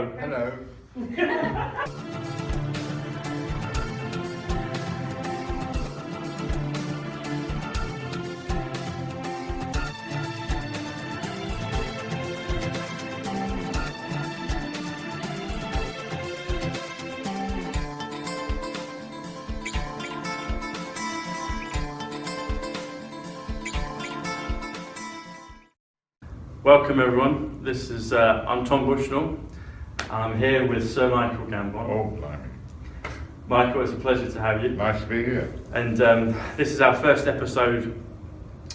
Hello. Welcome everyone, I'm Tom Bushnell. I'm here with Sir Michael Gambon. Oh, blimey. Michael, it's a pleasure to have you. Nice to be here. And this is our first episode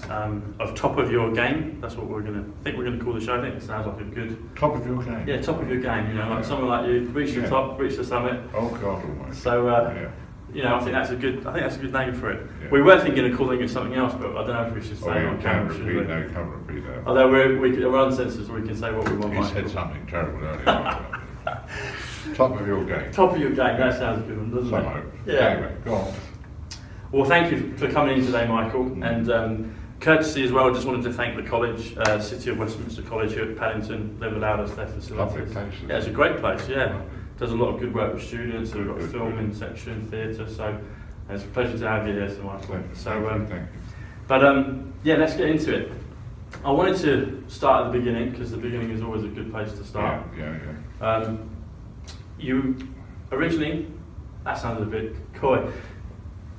of Top of Your Game. That's what we're going to call the show. I think it sounds like a good... Top of your game? Yeah, top of your game, like someone like you, reach the top, reach the summit. Oh God almighty. So, I think that's a good name for it. Yeah. We were thinking of calling it something else, but I don't know if we should say it on camera. No, you can't repeat that. Although we're uncensored, so we can say what we want. You said something terrible earlier. Top of your game. Top of your game, that sounds good, doesn't it? Yeah. Anyway, go on. Well, thank you for coming in today, Michael. And courtesy as well, I just wanted to thank the college, City of Westminster College here at Paddington. They've allowed us their facilities. Lovely place. Yeah, it's a great place, yeah. Does a lot of good work with students. We've got a filming section, theatre, so it's a pleasure to have you here, Michael. Thank you. But let's get into it. I wanted to start at the beginning, because the beginning is always a good place to start. Yeah. You originally, that sounds a bit coy,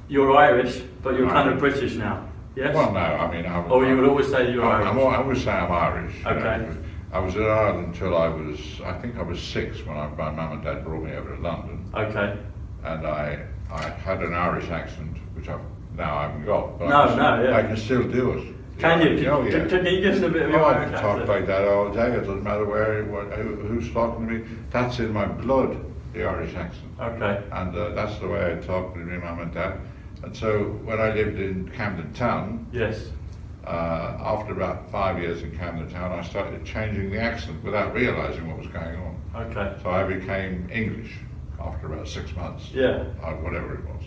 you're Irish, but you're kind of British now, yes? Well, no, I mean... Or you would always say you're Irish? I would say I'm Irish. Okay. I was in Ireland until I think I was 6 when my mum and dad brought me over to London. Okay. And I had an Irish accent, which I haven't got. But I can still do it. Can you? Yeah. Can you give us a bit of your I can talk like that all day. It doesn't matter who's talking to me. That's in my blood, the Irish accent. Okay. And that's the way I talk to my mum and dad. And so when I lived in Camden Town, yes. After about 5 years in Camden Town, I started changing the accent without realising what was going on. Okay. So I became English after about 6 months. Yeah. Whatever it was.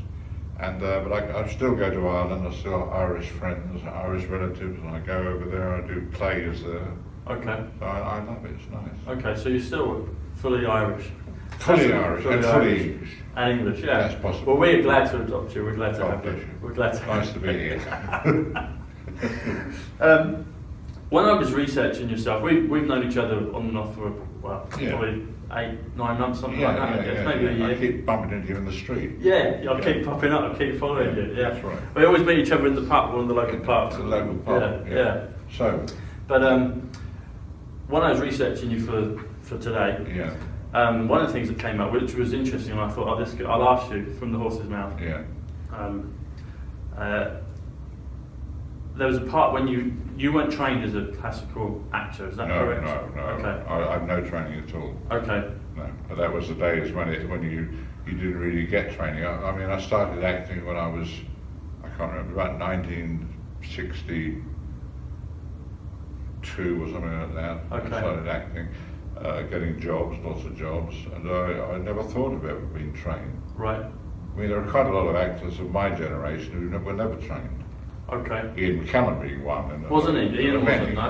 And but I still go to Ireland. I still have Irish friends, Irish relatives, and I go over there. I do plays there. Okay. So I love it. It's nice. Okay, so you're still fully Irish. Fully Irish and fully English. And English, yeah. That's possible. Well, we're glad to adopt you. We're glad to have you. We're glad to. Nice to be here. When I was researching yourself, we've known each other on and off for probably 8-9 months, something like that. Maybe a year. I keep bumping into you in the street. Yeah, I keep popping up. I keep following you. Yeah, that's right. We always meet each other in the pub, one of the local pubs. The local pub. Yeah. So, but when I was researching you for today, one of the things that came up, which was interesting, and I thought, I'll ask you from the horse's mouth. Yeah. There was a part when you weren't trained as a classical actor, is that correct? No. Okay. I had no training at all. Okay. No, but that was the days when you didn't really get training. I mean, I started acting when I was, I can't remember, about 1962 or something like that. Okay. I started acting, getting jobs, lots of jobs, and I never thought of ever being trained. Right. I mean, there are quite a lot of actors of my generation who were never trained. Okay. Ian McKellen being one. Wasn't he? Ian wasn't, no?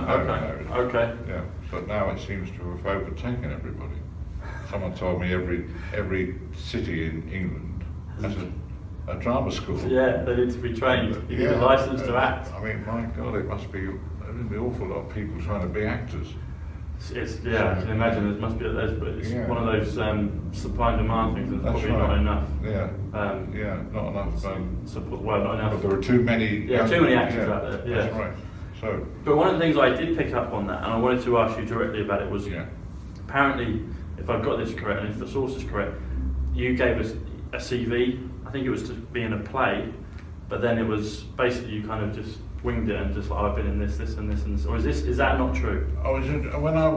Okay. Yeah, but now it seems to have overtaken everybody. Someone told me every city in England has a drama school. Yeah, they need to be trained. You need a license to act. I mean, my God, it must be an awful lot of people trying to be actors. I can imagine there must be. It's one of those supply and demand things. There's probably not enough. Not enough. Not enough. But there are too many. Too many actors out there. Yeah, that's right. So. But one of the things I did pick up on that, and I wanted to ask you directly about it, was apparently, if I've got this correct, and if the source is correct, you gave us a CV. I think it was to be in a play, but then it was basically you kind of just winged it and just like, I've been in this and this, or is that not true? Oh, is it when I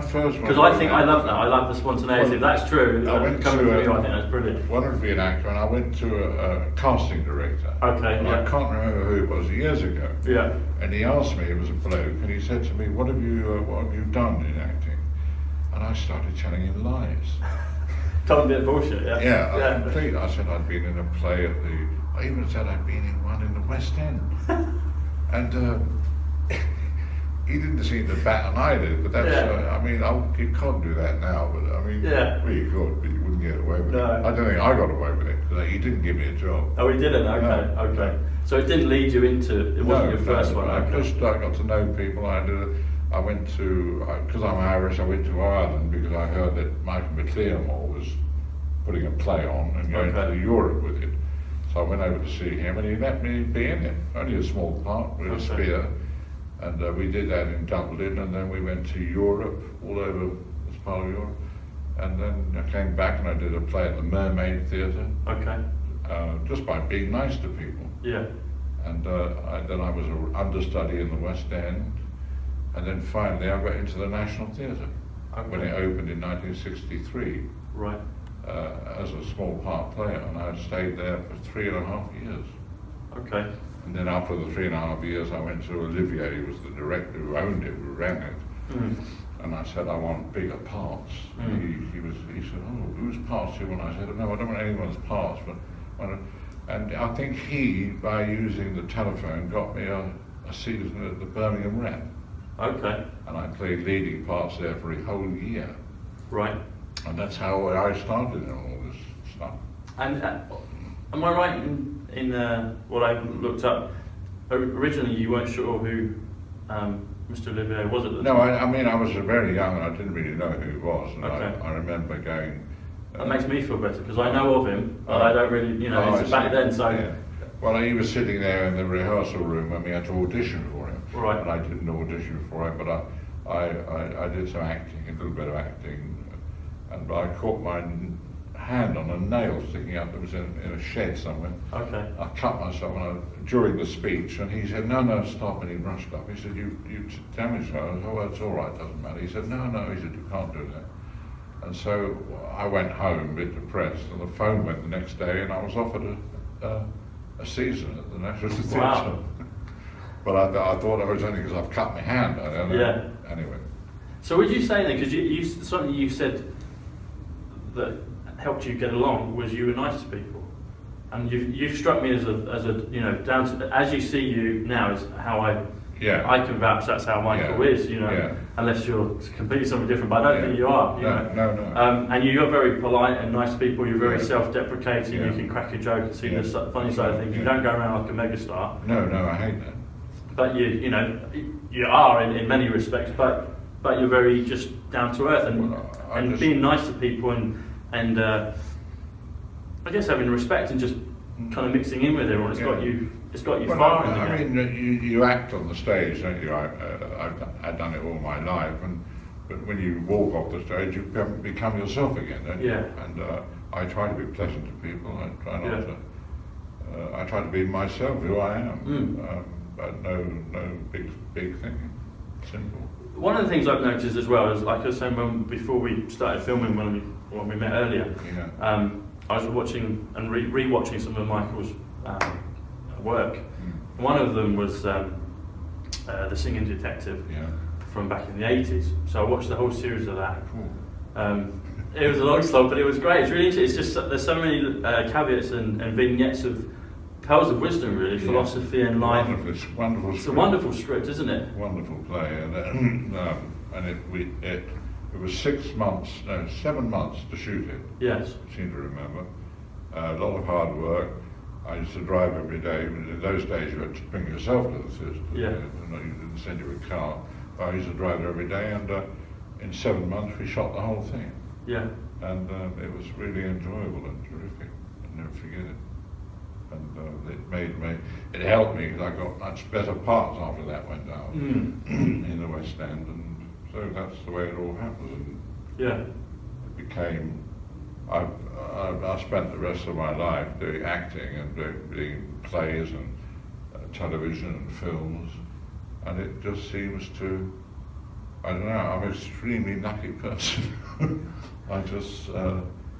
first? Because I love that. I love the spontaneity. If that's true, coming from you, I think that's brilliant. Wanted to be an actor, and I went to a casting director. Okay. I can't remember who it was years ago. Yeah. And he asked me, it was a bloke, and he said to me, "What have you done in acting?" And I started telling him lies. Told him a bit of bullshit. Yeah. Completely. I said I'd been in a play I even said I'd been in one in the West End. And he didn't seem to bat an eyelid, but that's, I mean, you can't do that now, but I mean, well, you could, but you wouldn't get away with it. I don't think I got away with it, because he didn't give me a job. Oh, he didn't? Okay, okay. So it didn't lead you into, it wasn't your first one? I just got to know people. I went to, because I'm Irish, I went to Ireland because I heard that Michael McLearmore was putting a play on and going to Europe with it. So I went over to see him, and he let me be in it. Only a small part with a spear. And we did that in Dublin, and then we went to Europe, all over as part of Europe. And then I came back and I did a play at the Mermaid Theatre. Okay. Just by being nice to people. Yeah. And then I was an understudy in the West End. And then finally I got into the National Theatre when it opened in 1963. Right. As a small part player, and I stayed there for 3.5 years. Okay. And then after the 3.5 years, I went to Olivier, who was the director who owned it, who ran it. And I said, I want bigger parts. And he said, oh, whose parts do you want? I said, no, I don't want anyone's parts, but and I think he, by using the telephone, got me a season at the Birmingham Rep. Okay. And I played leading parts there for a whole year. Right. And that's how I started in all this stuff. And am I right in what I looked up? Originally, you weren't sure who Mr. Olivier was at the time? No, I mean, I was very young and I didn't really know who he was. And I remember going... that makes me feel better, because I know of him, but I don't really, it's back then, so... Yeah. Well, he was sitting there in the rehearsal room and we had to audition for him. Right. And I didn't audition for him, but I did some acting, a little bit of acting. And I caught my hand on a nail sticking up that was in a shed somewhere. Okay. I cut myself during the speech, and he said, no, stop, and he rushed up. He said, you damaged her. I said, oh, well, it's all right, doesn't matter. He said, no, he said, you can't do that. And so I went home a bit depressed, and the phone went the next day, and I was offered a season at the National Theatre. Wow. But I thought it was only because I've cut my hand. I don't know. Yeah. Anyway. So would you say then, because something you said that helped you get along was you were nice to people, and you've struck me as a down to, as you see you now is how I can vouch that's how Michael is, unless you're completely something different, but I don't think you are. No. And you're very polite and nice people. You're very self-deprecating. You can crack a joke and see the funny side of things. You don't go around like a megastar. No, I hate that. But you are in many respects, but you're very just down to earth and being nice to people and I guess having respect and just kind of mixing in with everyone. It's got you far. I mean, you act on the stage, don't you? I've done it all my life, but when you walk off the stage, you become yourself again, don't you? Yeah. And I try to be pleasant to people. I try not to. I try to be myself, who I am. But no big thing. Simple. One of the things I've noticed as well is, like I was saying before we started filming when we met earlier, I was watching and re-watching some of Michael's work. One of them was The Singing Detective from back in the 80s. So I watched the whole series of that. It was a long slog, but it was great. It's really interesting. It's just there's so many caveats and vignettes of pearls of wisdom, really, philosophy and life. Wonderful. It's a wonderful script, isn't it? Wonderful play, and it was 7 months to shoot it. Yes. I seem to remember. A lot of hard work. I used to drive every day. In those days, you had to bring yourself to the theatre. Yeah. You didn't send you a car. I used to drive every day, and in 7 months, we shot the whole thing. Yeah. And it was really enjoyable and terrific. I'll never forget it. And it helped me because I got much better parts after that went out in the West End, and so that's the way it all happened. And it became. I spent the rest of my life doing acting and doing plays and television and films, and it just seems to. I don't know. I'm an extremely lucky person. I just.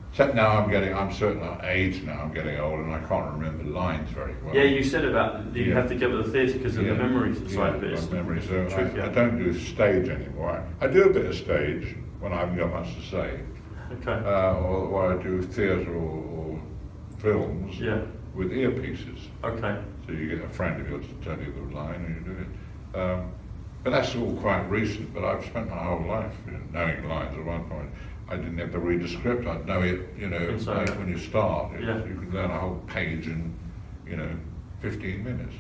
Except now I'm certain at age now, I'm getting old and I can't remember lines very well. Yeah, you said about you have to give it the theatre because of the memory side of it. Memory, so I don't do stage anymore. I do a bit of stage when I haven't got much to say. Okay. Or I do theatre or films with earpieces. Okay. So you get a friend of yours to tell you the line and you do it. But that's all quite recent, but I've spent my whole life knowing lines. At one point, I didn't have to read a script. I'd know it, like when you start. You can learn a whole page in, 15 minutes.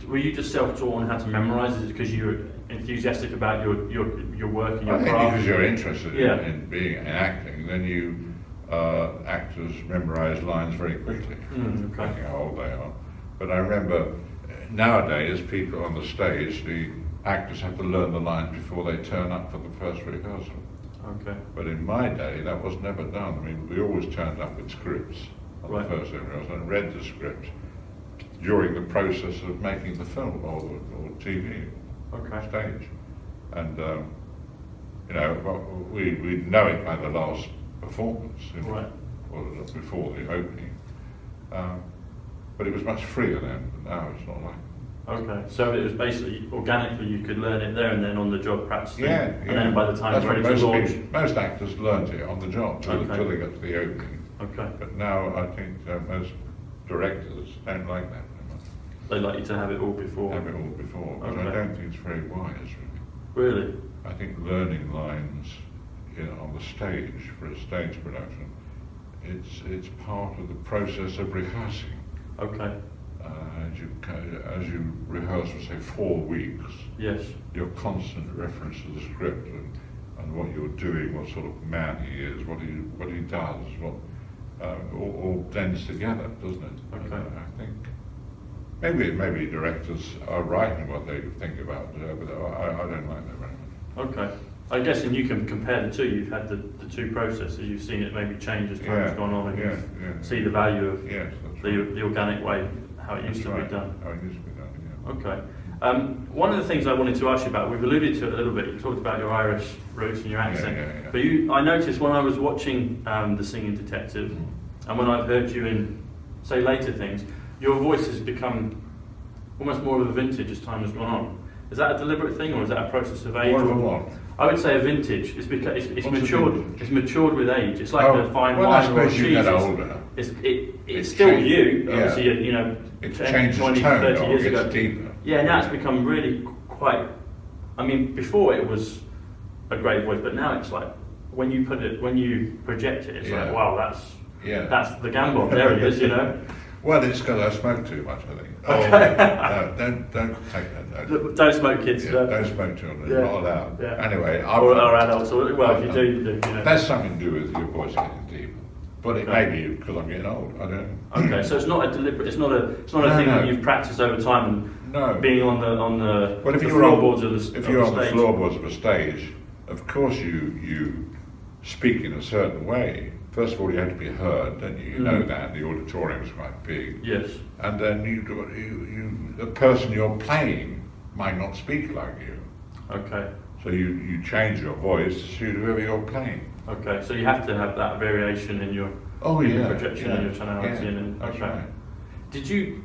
Were you just self-taught on how to memorise? Is it because you were enthusiastic about your work and your craft? I think because you're interested in being in acting, then actors memorise lines very quickly, depending how old they are. But I remember nowadays, people on the stage, the actors have to learn the lines before they turn up for the first rehearsal. Okay. But in my day, that was never done. I mean, we always turned up with scripts on the first rehearsal and read the script during the process of making the film or TV stage. And, we know it by the last performance, or before the opening. But it was much freer then, but now it's not like that. Okay, so it was basically organically you could learn it there and then on the job practicing, and then by the time that's ready to launch. Most actors learned it on the job until they got to the opening. Okay. But now I think most directors don't like that very much. They like you to have it all before. Have it all before, but I don't think it's very wise, really. Really? I think learning lines on the stage for a stage production, it's part of the process of rehearsing. Okay. As you rehearse for say 4 weeks, your constant reference to the script and what you're doing, what sort of man he is, what he does, all blends together, doesn't it? Okay. I think maybe directors are right in what they think about, but I don't like that very much. Okay. I guess, and you can compare the two. You've had the two processes. You've seen it maybe change as time has gone on, and you see the value of the organic way, how it used to be done. How it used to be done. Okay. One of the things I wanted to ask you about, we've alluded to it a little bit. You talked about your Irish roots and your accent, but I noticed when I was watching The Singing Detective, and when I've heard you in, say, later things, your voice has become almost more of a vintage as time has gone on. Is that a deliberate thing, or is that a process of age? More of a what? I would say a vintage. It's matured. It's matured with age. It's like a fine wine or a cheese. You get older. It's still you. Obviously, it 10, changes 20, tone, 30 years ago. Deeper. Yeah, now it's become really quite. I mean, before it was a great voice, but now it's like when you project it, it's like, wow, that's the Gambon. There it is, Well, it's because I smoke too much, I think. Okay. No, don't take that. No. Don't smoke, kids. Don't smoke children. It's not allowed. Yeah. Anyway, or adults. Well, if you do, you do. That's something to do with your voice getting deeper. But it may be because I'm getting old. I don't know. Okay, so it's not a deliberate. It's not a thing that you've practiced over time and being on the floorboards of the stage. If you're on the floorboards of a stage, of course you speak in a certain way. First of all, you have to be heard, don't you? You know that the auditorium is quite big. Yes. And then the person you're playing might not speak like you. Okay. So you change your voice to suit whoever you're playing. Okay. So you have to have that variation in your projection and your tonality. That's right. Did you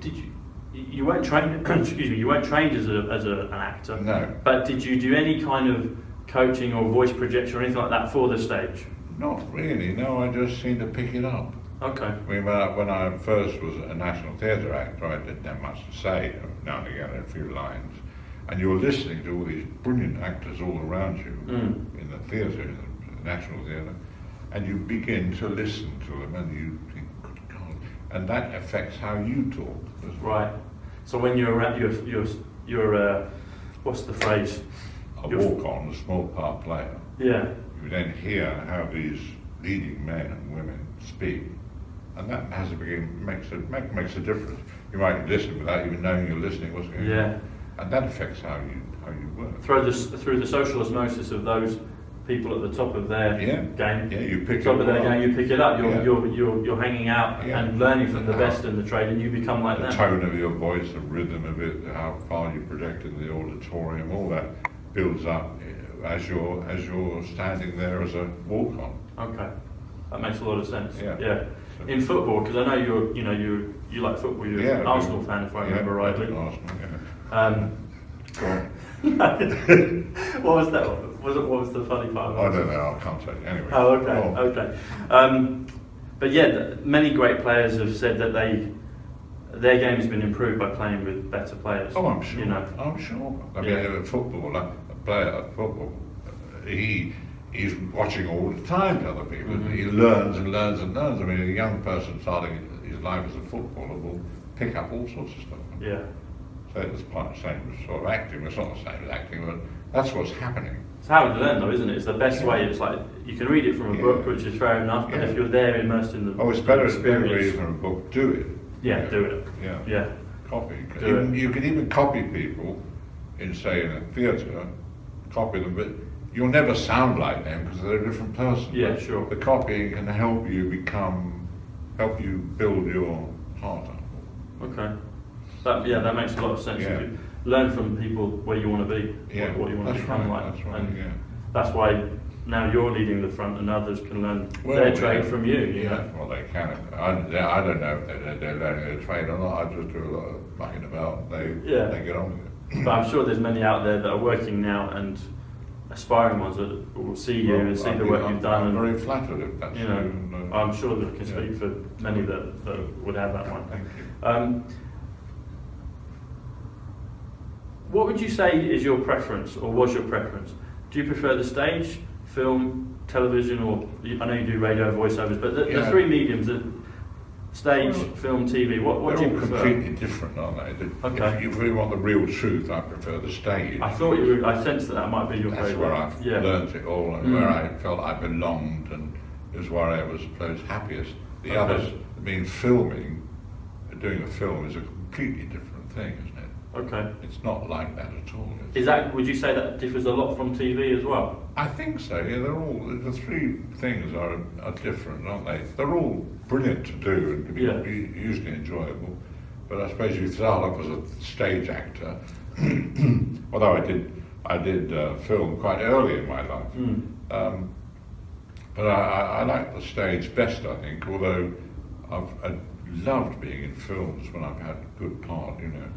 weren't trained? Excuse me. You weren't trained as an actor. No. But did you do any kind of coaching or voice projection or anything like that for the stage? Not really, no, I just seem to pick it up. Okay. I mean, when I first was a National Theatre actor, I didn't have much to say, now and again, a few lines. And you're listening to all these brilliant actors all around you in the theatre, in the National Theatre, and you begin to listen to them and you think, good God, and that affects how you talk as well. Right. So when you're what's the phrase? A walk-on, a small part player. Yeah. You then hear how these leading men and women speak, and that makes a difference. You might listen without even knowing you're listening. What's going on? And that affects how you work. Through the social osmosis of those people at the top of their game. Yeah, you pick top of their up. game. You pick it up. You're hanging out and learning from the best in the trade, and you become like that. The tone of your voice, the rhythm of it, how far you project in the auditorium, all that builds up as you're standing there as a walk-on. Okay, that makes a lot of sense. Yeah. In football, because I know you like football. You're an Arsenal fan, if I remember rightly. Arsenal, Go on. What was that? What was the funny part? I don't know. I can't say anyway. Oh, okay, okay. But yeah, many great players have said that their game's been improved by playing with better players. Oh, I'm sure. You know? I'm sure. I mean, a footballer, a player at football, he's watching all the time to other people. He learns and learns and learns. I mean, a young person starting his life as a footballer will pick up all sorts of stuff. Yeah. So it's quite the same as sort of acting. It's not the same as acting, but that's what's happening. It's how we learn, though, isn't it? It's the best way. It's like you can read it from a book, which is fair enough, but if you're there immersed in the it's better to experience, read from a book. Do it. Yeah, do it. Yeah. Copy. Do it. You can even copy people in, say, in a theatre. Copy them, but you'll never sound like them because they're a different person. Yeah, but sure. The copying can help you build your heart up. Okay. That makes a lot of sense. Yeah. You learn from people where you want to be, what you want to become like. That's right. And that's why now you're leading the front, and others can learn their trade from you. You know? Well, they can. I don't know if they're learning their trade or not. I just do a lot of mucking about. They get on with it. But I'm sure there's many out there that are working now and aspiring ones that will see you and see the work you've done. I'm very flattered if that's you know. I'm sure that I can speak for many that would have that one. Thank you. What would you say is your preference, or was your preference? Do you prefer the stage, film, television, or I know you do radio voiceovers, but the three mediums, stage, film, TV, what do you prefer? They're all completely different, aren't they? Okay. If you really want the real truth, I prefer the stage. I thought I sensed that might be your favourite. That's where I've learnt it all, and where I felt I belonged, and it was where I was most happiest. The others, doing a film is a completely different thing, isn't it? Okay. It's not like that at all. Would you say that differs a lot from TV as well? I think so, yeah. The three things are different, aren't they? They're all brilliant to do and to be hugely enjoyable. But I suppose you start off as a stage actor, although I did film quite early in my life. But I like the stage best, I think, although I've loved being in films when I've had a good part, you know.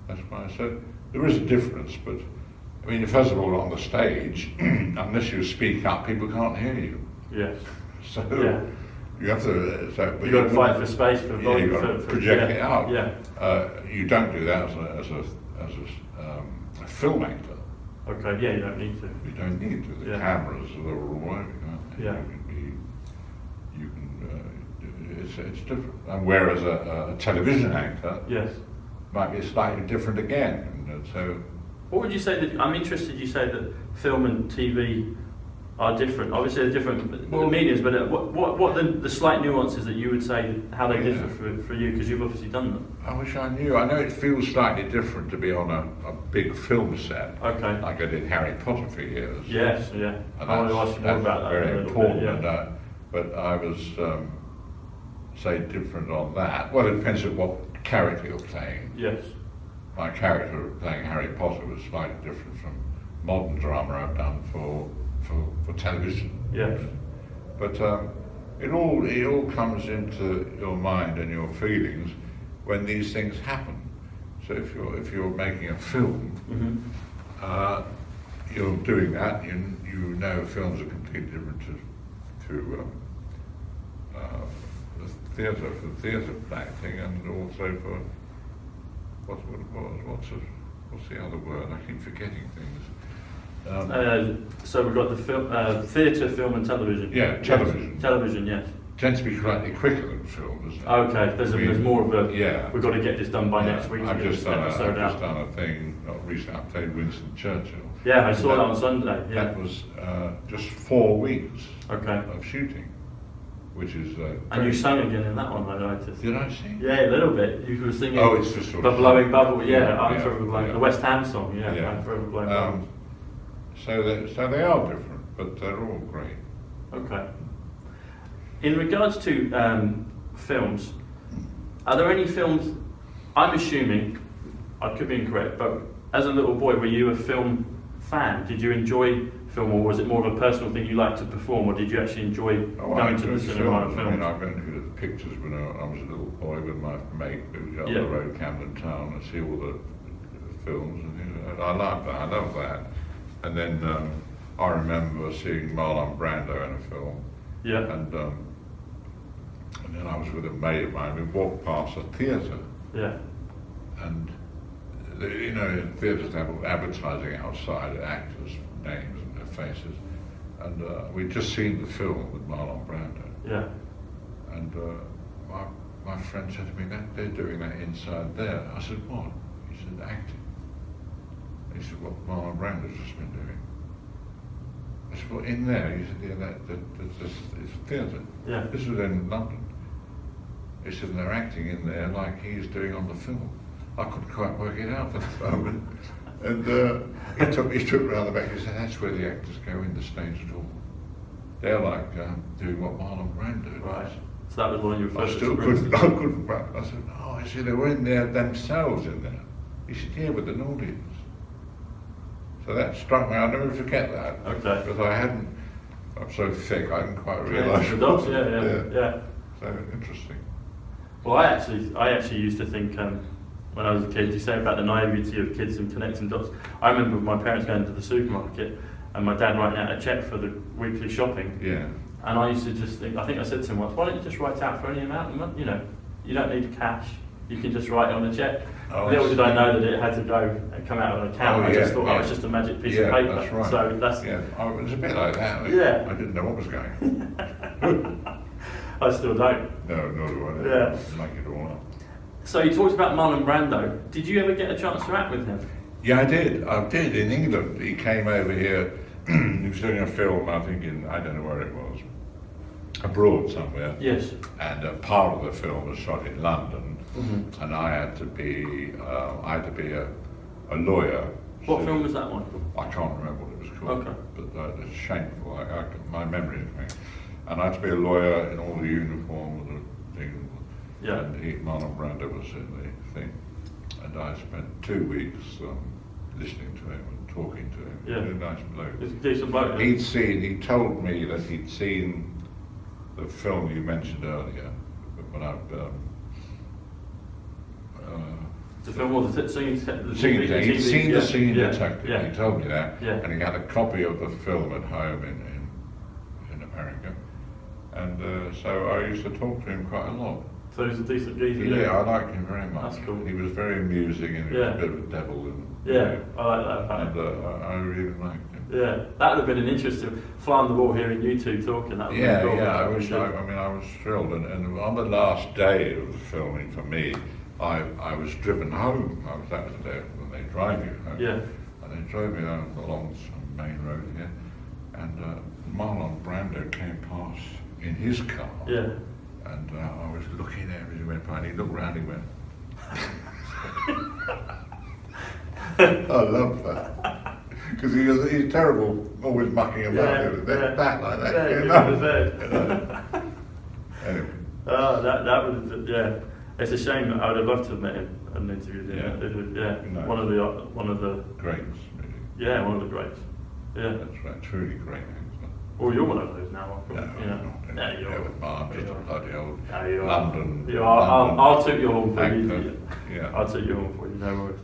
That's why I said there is a difference, but I mean, first of all, on the stage, unless you speak up, people can't hear you. Yes. So you have to. You've got to fight for space, for volume, you've got to project it out. Yeah. You don't do that as a film actor. Okay. Yeah, you don't need to. You don't need to. The cameras are all working, aren't they? Yeah. It's different. And whereas a television actor might be slightly different again. And so, what would you say that, I'm interested you say that film and TV are different. Obviously they're different mediums, but what the slight nuances that you would say how they differ for you, because you've obviously done them? I wish I knew. I know it feels slightly different to be on a big film set. Okay. Like I did Harry Potter for years. Yes, yeah. And I want to ask you more about that. Very important. Bit, but I was say different on that. Well, it depends on what character you're playing. Yes. My character playing Harry Potter was slightly different from modern drama I've done for television. Yes. But it all comes into your mind and your feelings when these things happen. So if you're making a film, you're doing that. You know films are completely different to theatre acting, and also for what's the other word? I keep forgetting things. So we've got the theatre, film, and television. Yeah, television. Yes. Television, yes. Tends to be slightly quicker than film, doesn't it? Okay, there's more of a. Yeah. We've got to get this done by next week. I've just done a thing. Not recently, I played Winston Churchill. Yeah, I saw that on Sunday. Yeah. That was just 4 weeks. Okay. Of shooting. Which is. And you sang again in that one, I noticed. Did I sing? Yeah, a little bit. You were singing. Oh, it's just sort of. Blowing Bubble. Yeah, I'm forever blowing. The West Ham song. Yeah, I'm forever blowing bubbles. So they are different, but they're all great. Okay. In regards to films, are there any films? I'm assuming, I could be incorrect, but as a little boy, were you a film fan? Did you enjoy film, or was it more of a personal thing you liked to perform, or did you actually enjoy going to the cinema and films? I mean, I went to the pictures when I was a little boy with my mate who was on the road, Camden Town, and see all the films. And I liked that. I love that. And then I remember seeing Marlon Brando in a film. Yeah. And then I was with a mate of mine. We walked past a theatre, Yeah. And you know, in theatres they have advertising outside actors' names and their faces. And we'd just seen the film with Marlon Brando. Yeah. And my friend said to me, they're doing that inside there. I said, what? He said, acting. He said, what Marlon Brando's just been doing. I said, well, in there? He said, yeah, it's a theatre. Yeah. This was in London. He said, they're acting in there like he's doing on the film. I couldn't quite work it out for the moment. And he took around the back. He said, that's where the actors go in the stage door. They're like doing what Marlon Brando does. Right. So that was one of your first I couldn't. I said, oh, I said, they were in there themselves in there. He said, yeah, with an audience. So that struck me. I'll never forget that. Okay. Because I'm so thick, I didn't quite realise. Yeah. So interesting. Well, I actually used to think when I was a kid, you say about the naivety of kids and connecting dots. I remember my parents going to the supermarket and my dad writing out a cheque for the weekly shopping. Yeah. And I used to just think, I think I said to him once, why don't you just write out for any amount of money? You know, you don't need cash. You can just write it on a cheque. Little did I know that it had to go and come out of an account. I just thought it was just a magic piece of paper. That's right. So that's it was a bit like that. Yeah. I didn't know what was going on. I still don't. No, nor do I. Yeah. Make it all up. So you talked about Marlon Brando. Did you ever get a chance to act with him? Yeah, I did in England. He came over here. He was doing a film, I think I don't know where it was, abroad somewhere. Yes. And part of the film was shot in London, mm-hmm. and I had to be a lawyer. What film was that one? I can't remember what it was called. Okay. But it's shameful. My memory is going. And I had to be a lawyer in all the uniform and the thing. Yeah. And Marlon Brando was in the thing, and I spent 2 weeks listening to him and talking to him. Yeah. He was a nice bloke. He's a decent bloke. He told me that he'd seen the film you mentioned earlier, but the film or the singing he'd seen the singing detective. Yeah. He told me that, yeah. And he had a copy of the film at home in America, and so I used to talk to him quite a lot. So he's a decent geezer. Yeah, I liked him very much. That's cool. He was very amusing and he was a bit of a devil. I like that. And I really liked him. Yeah, that would have been an interesting fly on the wall hearing you two talking. That would yeah, cool. Yeah. I was thrilled. And on the last day of the filming for me, I was driven home. That was the day when they drive you home. Yeah. And they drove me along some main road here, and Marlon Brando came past in his car. Yeah. And I was looking at him as he went by, and he looked round and he went. I love that. Because he's terrible, always mucking about. That like that. Anyway. That would It's a shame. I would have loved to have met him and interviewed him. No. One of the greats. Really. Yeah, one of the greats. Yeah. That's right. Truly great. Well, you're one of those now. No, you're Mark, just a bloody old London. You are. I'll toot your horn for you. Yeah. I'll toot your horn for you. No worries.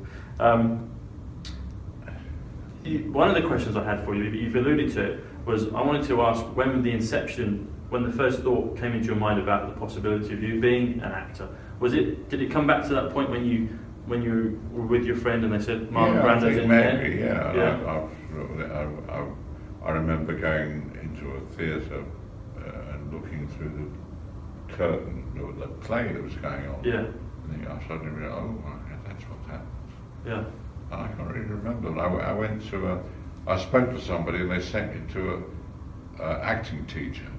One of the questions I had for you, you've alluded to it, was I wanted to ask when the first thought came into your mind about the possibility of you being an actor. Did it come back to that point when you were with your friend and they said Marlon Brando's in maybe, there? I remember going into a theatre and looking through the curtain, the play that was going on. Yeah. And I suddenly realised, that's what's happened. Yeah. And I can't really remember. I spoke to somebody and they sent me to an acting teacher,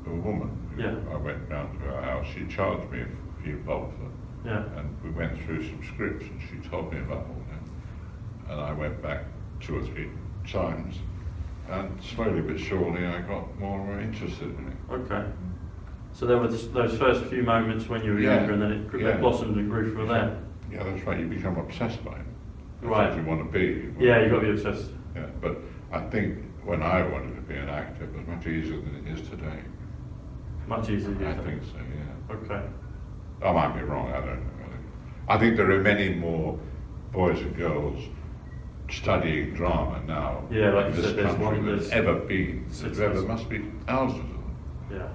a woman. Yeah. I went round to her house. She charged me a few bob for. Yeah. And we went through some scripts and she told me about all that. And I went back 2 or 3 times. And slowly but surely I got more and more interested in it. Okay. So there were those first few moments when you were younger and then it blossomed and grew from there. Yeah, that's right. You become obsessed by it. That's right. what you want to be. You've got to be obsessed. Yeah, but I think when I wanted to be an actor, it was much easier than it is today. Much easier, I think so, yeah. Okay. I might be wrong, I don't know. I think there are many more boys and girls studying drama now like in this country than there's ever been. There must be thousands of them. Yeah.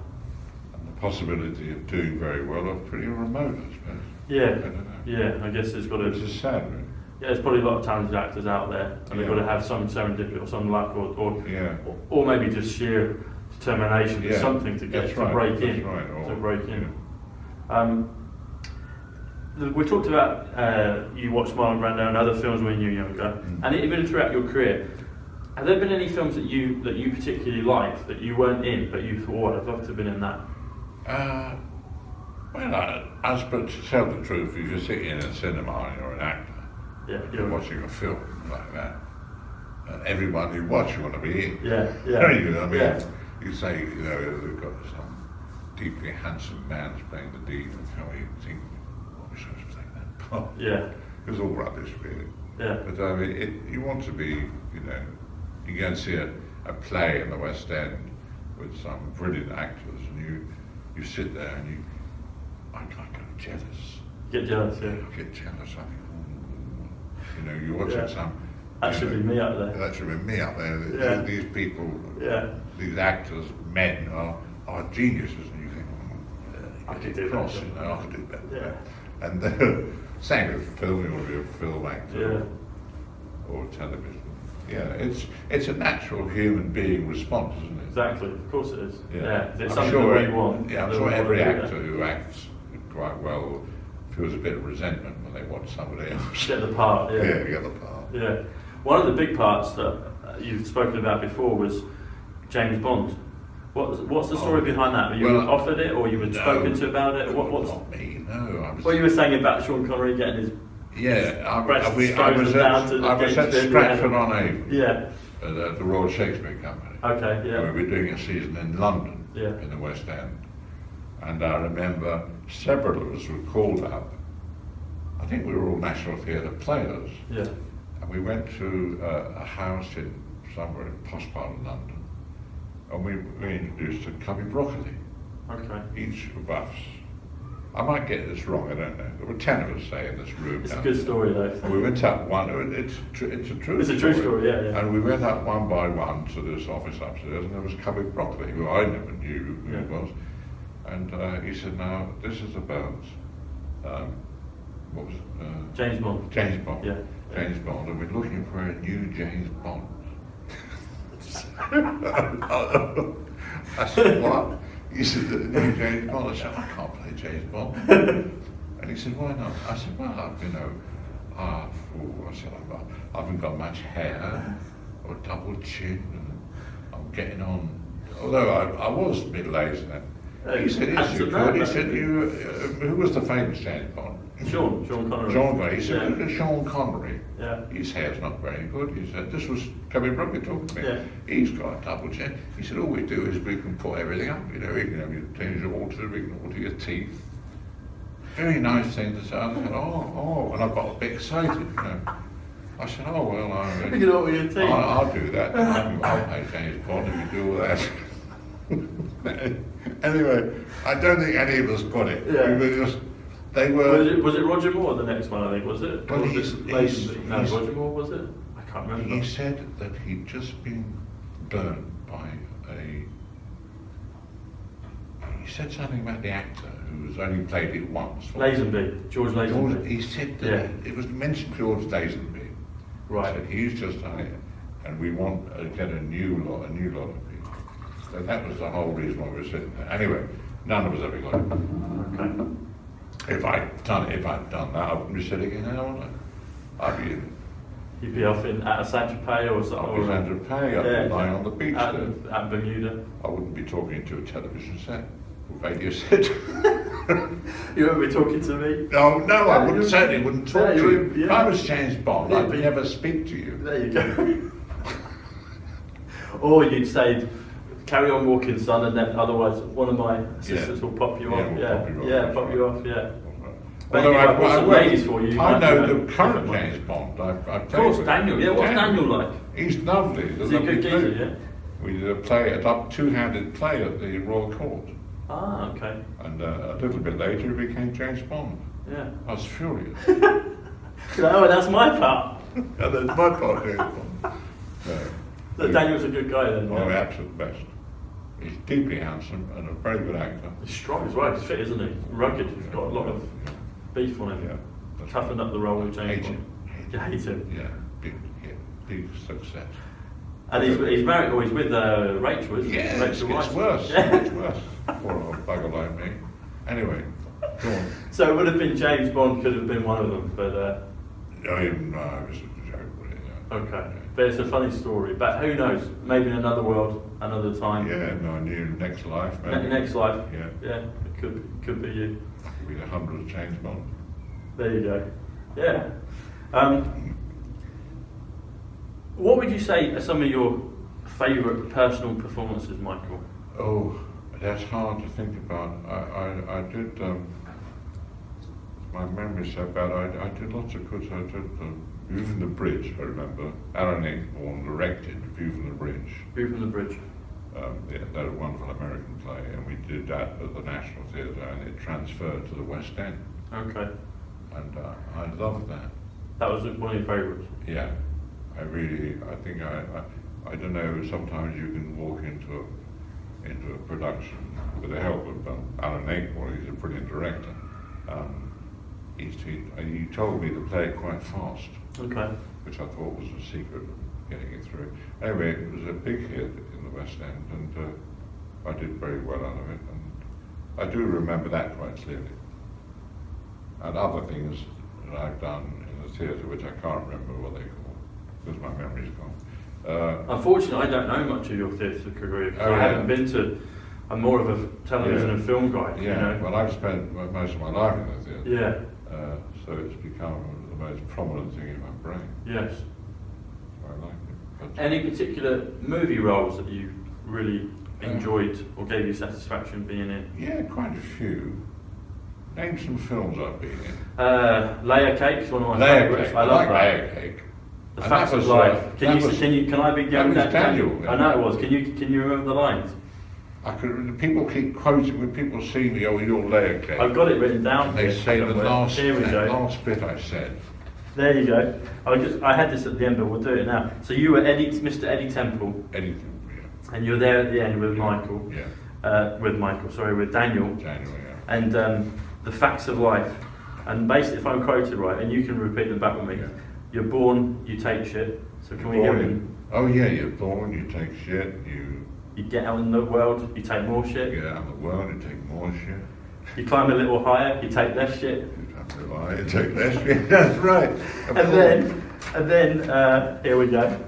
And the possibility of doing very well are pretty remote, I suppose. Yeah, I don't know. yeah. I guess it's got to. Which is sad, really. Yeah, there's probably a lot of talented actors out there, and they've got to have some serendipity or some luck, or maybe just sheer determination, or something to get to break in. Right. To break in. We talked about you watched Marlon Brando and other films when you were younger, and even throughout your career. Have there been any films that you particularly liked that you weren't in, but you thought, I'd love to have been in that? Well, I suppose to tell the truth, if you're sitting in a cinema and you're an actor, you're watching a film like that, and everyone you watch you want to be in. Yeah. You know what I mean? You say, they've got some deeply handsome man playing the dean of how you think, what are we supposed to take that part? Yeah. It's all rubbish, really. Yeah. But I mean, you want to be, you go and see a play in the West End with some brilliant actors, and you sit there and I get jealous. Get jealous, yeah. I get jealous. I think, you're watching some. That should be me up there. That should be me up there. These people, these actors, men are geniuses, and you think, I could do better. I could do better. Yeah. And same with film, you want to be a film actor or television. Yeah, it's a natural human being response, isn't it? Exactly, of course it is. It's I'm something sure that we want. Yeah, I'm sure every actor who acts quite well feels a bit of resentment when they watch somebody else. Get the part, get the part. Yeah. One of the big parts that you've spoken about before was James Bond. What's the story behind that? Were you offered it, or you were spoken to about it? Not me, no. What you were saying about Sean Connery getting his I was at Stratford-on-Avon. Yeah. At the Royal Shakespeare Company. Okay, yeah. We were doing a season in London, in the West End. And I remember several of us were called up. I think we were all National Theatre players. Yeah. And we went to a house somewhere in posh part of London. And we were introduced to Cubby Broccoli. Okay. Each of us. I might get this wrong, I don't know. There were 10 of us, say, in this room. It's a good story, though. We went up it's a true story. It's a true story, yeah. And we went up one by one to this office upstairs, and there was Cubby Broccoli, who I never knew who he was. And he said, now, this is about, what was it? James Bond. James Bond. Yeah. James Bond, and we're looking for a new James Bond. I said, what? He said, the new James Bond. I said, I can't play James Bond. And he said, why not? I said, well, I said, I haven't got much hair or double chin, and I'm getting on. Although I was middle-aged then. He said, yes, you could. He said, who was the famous James Bond? Sean Connery. Sean Connery. He said, look at Sean Connery. Yeah. His hair's not very good. He said, this was Cubby Broccoli talking to me. Yeah. He's got a double chin. He said, all we do is we can put everything up. We can have your tinge of water, we can alter your teeth. Very nice thing to say. I said, and I got a bit excited, I said, oh, well, you can alter your teeth. I'll do that. I'll pay James Bond if you do all that. Anyway, I don't think any of us got it. Yeah. We were just, they were... Was it Roger Moore, the next one, I think, was it? Well, Roger Moore, was it? I can't remember. He said that he'd just been burned by he said something about the actor who's only played it once. Lazenby, George Lazenby. He said that it was mentioned George Lazenby. Right. He said, he's just done it, and we want to get a new lot of people. So that was the whole reason why we were sitting there. Anyway, none of us ever got it. Okay. If I'd done that, I wouldn't be sitting in there, would I? I'd be in. You'd be off at Saint-Tropez or something. I'd be Saint-Tropez, I'd be lying on the beach there. At Bermuda. I wouldn't be talking to a television set or radio set. You wouldn't be talking to me? No, I wouldn't. Certainly wouldn't talk to you. Yeah. If I was James Bond, I'd never speak to you. There you go. Or you'd say, carry on walking, son, and then otherwise one of my assistants will pop you off. Pop you off. But although I've got some ladies for you. I know the current James Bond. Of course, Daniel. Yeah, what's Daniel like? He's lovely. Is he a good geezer, yeah? We did a two-handed play at the Royal Court. Ah, okay. And a little bit later he became James Bond. Yeah. I was furious. Oh, that's my part. That's my part, James Bond. So Daniel's a good guy then, right? Oh, absolute best. He's deeply handsome and a very good actor. He's strong as well. He's fit, isn't he? Rugged. He's got a lot of beef on him. Yeah. Toughened up the role of James Bond. You hate him. Yeah, big success. And he's married, or he's with Rachel, isn't he? Yeah, Rachel it's worse. It's worse. Poor old bugger like me. Anyway, go on. So it would have been James Bond, could have been one of them, but... No, it was a joke, really. Yeah. Okay, Yeah. but it's a funny story. But who knows? Maybe in another world, another time. Yeah, no, I knew next life. Maybe. Next life. Yeah. Yeah, it could be you. Could be the 100th James Bond. There you go. Yeah. What would you say are some of your favourite personal performances, Michael? Oh, that's hard to think about. I did. My memory's so bad. I did lots of good. I did View from the Bridge. I remember Alan Ayckbourn directed View from the Bridge. View from the Bridge. Yeah, that was a wonderful American play, and we did that at the National Theatre, and it transferred to the West End. Okay. And I loved that. That was one of your favourites. Yeah, I think I don't know. Sometimes you can walk into a production with the help of Alan Ayckbourn. He's a brilliant director. He told me to play it quite fast. Okay. Which I thought was the secret of getting it through. Anyway, it was a big hit in the West End, and I did very well out of it. And I do remember that quite clearly. And other things that I've done in the theatre, which I can't remember what they call, because my memory's gone. Unfortunately, I don't know much of your theatre career, because I haven't been to. I'm more of a television and film guy. Yeah, you know? Well, I've spent most of my life in the theatre. Yeah. So it's become the most prominent thing in my brain. Yes. So I like it. But any particular movie roles that you really enjoyed or gave you satisfaction being in? Yeah, quite a few. Name some films I've been in. Layer Cake is one of my favourites. I love that. Layer Cake. The Facts of Life. Can I be young? That was Daniel. I know it was. Can you remember the lines? People keep quoting when people see me. Oh, you're Layer Cake. I've got it written down. And they say the last bit I said. There you go. I had this at the end, but we'll do it now. So you were Mr. Eddie Temple. Eddie Temple, yeah. And you're there at the end with Michael. Yeah. With Daniel. Daniel, yeah. And the Facts of Life. And basically, if I'm quoted right, and you can repeat them back with me, you're born, you take shit. So can we give them? Oh yeah, you're born, you take shit, you get out in the world, you take more shit. You get out in the world, you take more shit. You climb a little higher, you take less shit. You climb a little higher, you take less shit. That's right. And then here we go.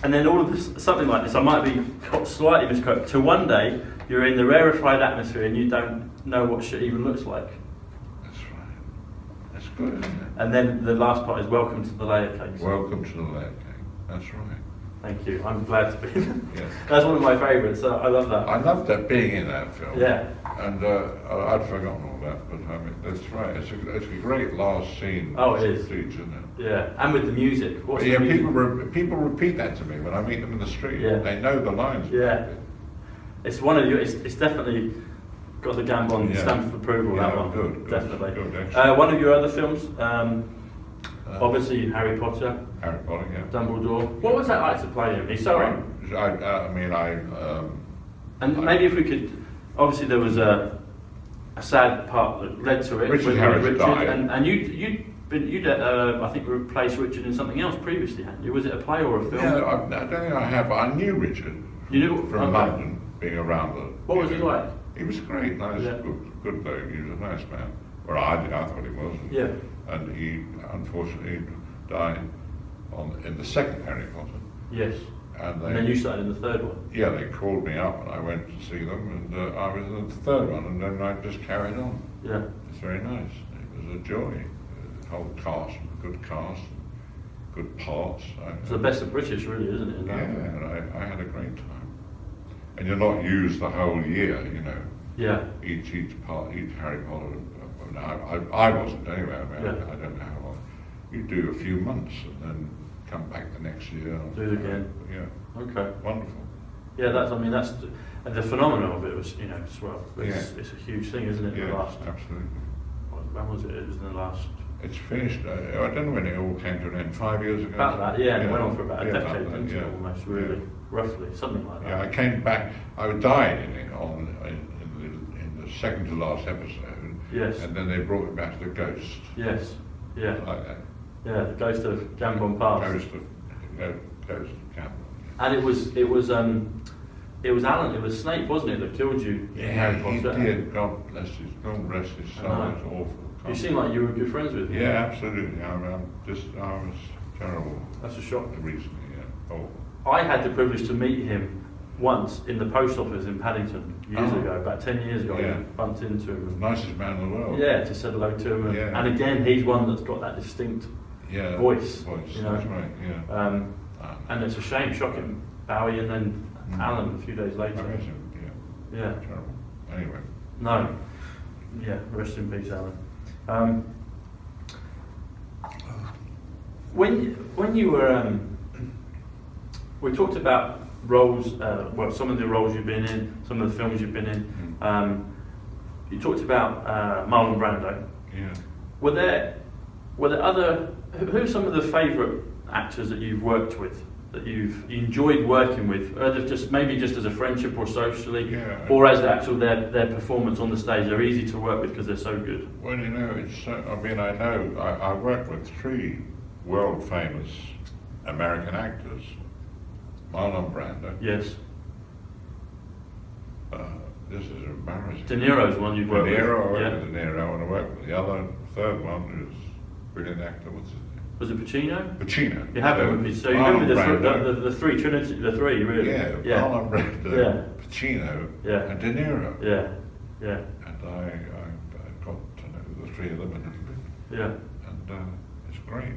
And then all of this, something like this, I might be slightly misquoted. To one day, you're in the rarefied atmosphere and you don't know what shit even looks like. That's right. That's good, isn't it? And then the last part is welcome to the Layer Cake. Welcome to the Layer Cake. That's right. Thank you. I'm glad to be there. Yes. That's one of my favourites. So I love that. I loved that being in that film. Yeah. And I'd forgotten all that, but I mean, that's right. It's a great last scene. Oh, it is. Stage, isn't it? Yeah. And with the music. What's the music? People repeat that to me when I meet them in the street. Yeah. They know the lines. Yeah. It's one of you. It's definitely got the Gambon stamp of approval. Yeah, that one. good. Definitely. Good, one of your other films. Obviously, Harry Potter. Harry Potter, yeah. Dumbledore. What was that like to play him? He's so and maybe if we could, obviously there was a sad part that led to it. Richard Harris died. And you'd I think replaced Richard in something else previously, hadn't you? Was it a play or a film? Yeah, I don't think I have, but I knew Richard. You knew from London, being around the. What was he like? He was great, nice, good bloke. He was a nice man. Well, I thought he was. Yeah. And he unfortunately died in the second Harry Potter. Yes. And then you started in the third one. Yeah, they called me up and I went to see them, and I was in the third one, and then I just carried on. Yeah. It's very nice. It was a joy. The whole cast, good cast, good parts. It's the best of British, really, isn't it? And I had a great time. And you're not used the whole year, you know. Yeah. Each Harry Potter. I wasn't anyway. I mean, I don't know how long. You do a few months and then come back the next year. Do it again. Yeah. Okay. Wonderful. Yeah, that's the phenomenon of it was, it's a huge thing, isn't it? Yeah, the last. Absolutely. When was it? It was in the last It's finished. I don't know when it all came to an end. 5 years ago. About that, yeah. And it went on for about a decade, didn't it? Yeah. Almost, really, roughly, something like that. Yeah, I came back. I died in it in the second to last episode. Yes. And then they brought me back to the ghost. Yes. Yeah. Like that. Yeah, the ghost of Gambon Pass. Ghost of Gambon. And it was Alan, it was Snape, wasn't it, that killed you in Harry Potter? He did. God bless his soul. It's awful. You seem like you were good friends with him. Yeah, absolutely. I was terrible. That's a shock. Recently, yeah. Oh. I had the privilege to meet him once in the post office in Paddington years ago, about 10 years ago. Yeah. I bumped into him. Nicest man in the world. Yeah, to say hello to him. And again, he's one that's got that distinct voice. You know? That's right, yeah. And it's a shame, shocking. Bowie and then Alan a few days later. I miss him, yeah. Terrible. Anyway. No. Yeah, rest in peace, Alan. When you were, we talked about roles, well, some of the roles you've been in, some of the films you've been in. You talked about Marlon Brando. Yeah. Were there other? Who are some of the favourite actors that you've worked with, that you've enjoyed working with, either just maybe just as a friendship or socially, or as their performance on the stage? They're easy to work with because they're so good. Well, you know, I worked with 3 world famous American actors. Marlon Brando. Yes. This is embarrassing. De Niro's one you've worked with. De Niro, and I worked with the third one who's a brilliant actor. What's his name? Was it Pacino? Pacino. You have been with me, so you remember the three Trinity, the three really? Yeah. Marlon Brando, Pacino, and De Niro. Yeah. And I got to know the 3 of them a little bit. Yeah. And it's great.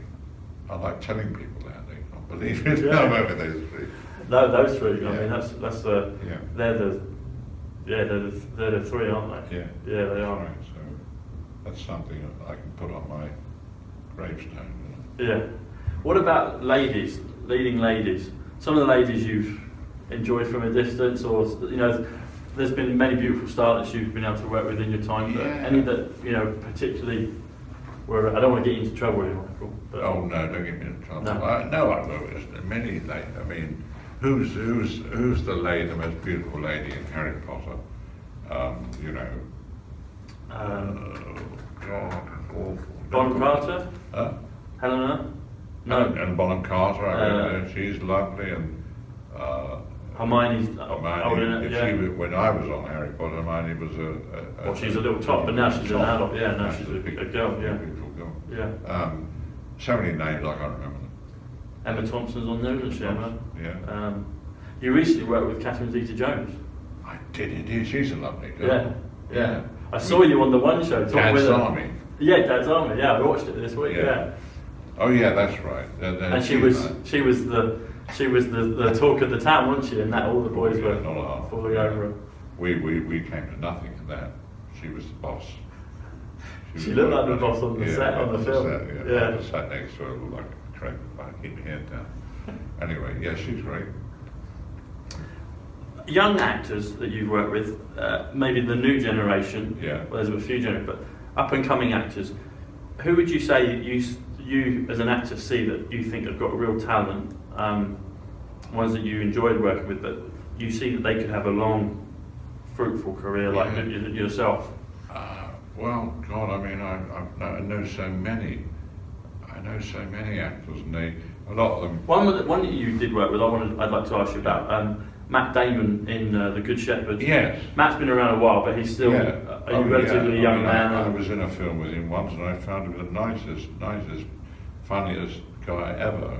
I like telling people that they can't believe it. I remember those 3. No, those 3. I mean, that's they're the 3, aren't they? Yeah. Yeah, they are. Right. So that's something that I can put on my gravestone. Yeah. What about ladies, leading ladies? Some of the ladies you've enjoyed from a distance, or there's been many beautiful starlets you've been able to work with in your time. But any that particularly where I don't want to get you into trouble here, Michael. But oh no, don't get me into trouble. No. I will. There's many ladies. I mean, who's the most beautiful lady in Harry Potter? God, awful. Bonham Carter? Helena? No. And Bonham Carter, she's lovely, and Hermione's Hermione, when I was on Harry Potter, Hermione was she's a little top, but now she's an adult. Yeah, now she's a girl. Yeah. Beautiful girl. Yeah. So many names I can't remember them. Emma Thompson's on there, isn't she, Emma? Yeah. You recently worked with Catherine Zeta-Jones. I did indeed. She's a lovely girl. Yeah. I saw you on the One Show. Dad's Army. Yeah, Dad's Army. Yeah, I watched it this week. Yeah. Oh yeah, that's right. And she was the talk of the town, wasn't she? And that all the boys were falling over her. We came to nothing in that. She was the boss. She looked like the boss on the set, on the film. I just sat next to her like a crank, like keep my head down. Anyway, yeah, she's great. Young actors that you've worked with, maybe the new generation. Yeah. Well, there's a few generations, but up and coming actors. Who would you say you as an actor see that you think have got real talent? Ones that you enjoyed working with, but you see that they could have a long, fruitful career like yourself. Well, God, I mean, I know so many. I know so many actors, and a lot of them. One that you did work with, I'd like to ask you about. Matt Damon in The Good Shepherd. Yes. Matt's been around a while, but he's still a relatively young man. I was in a film with him once, and I found him the nicest, funniest guy ever.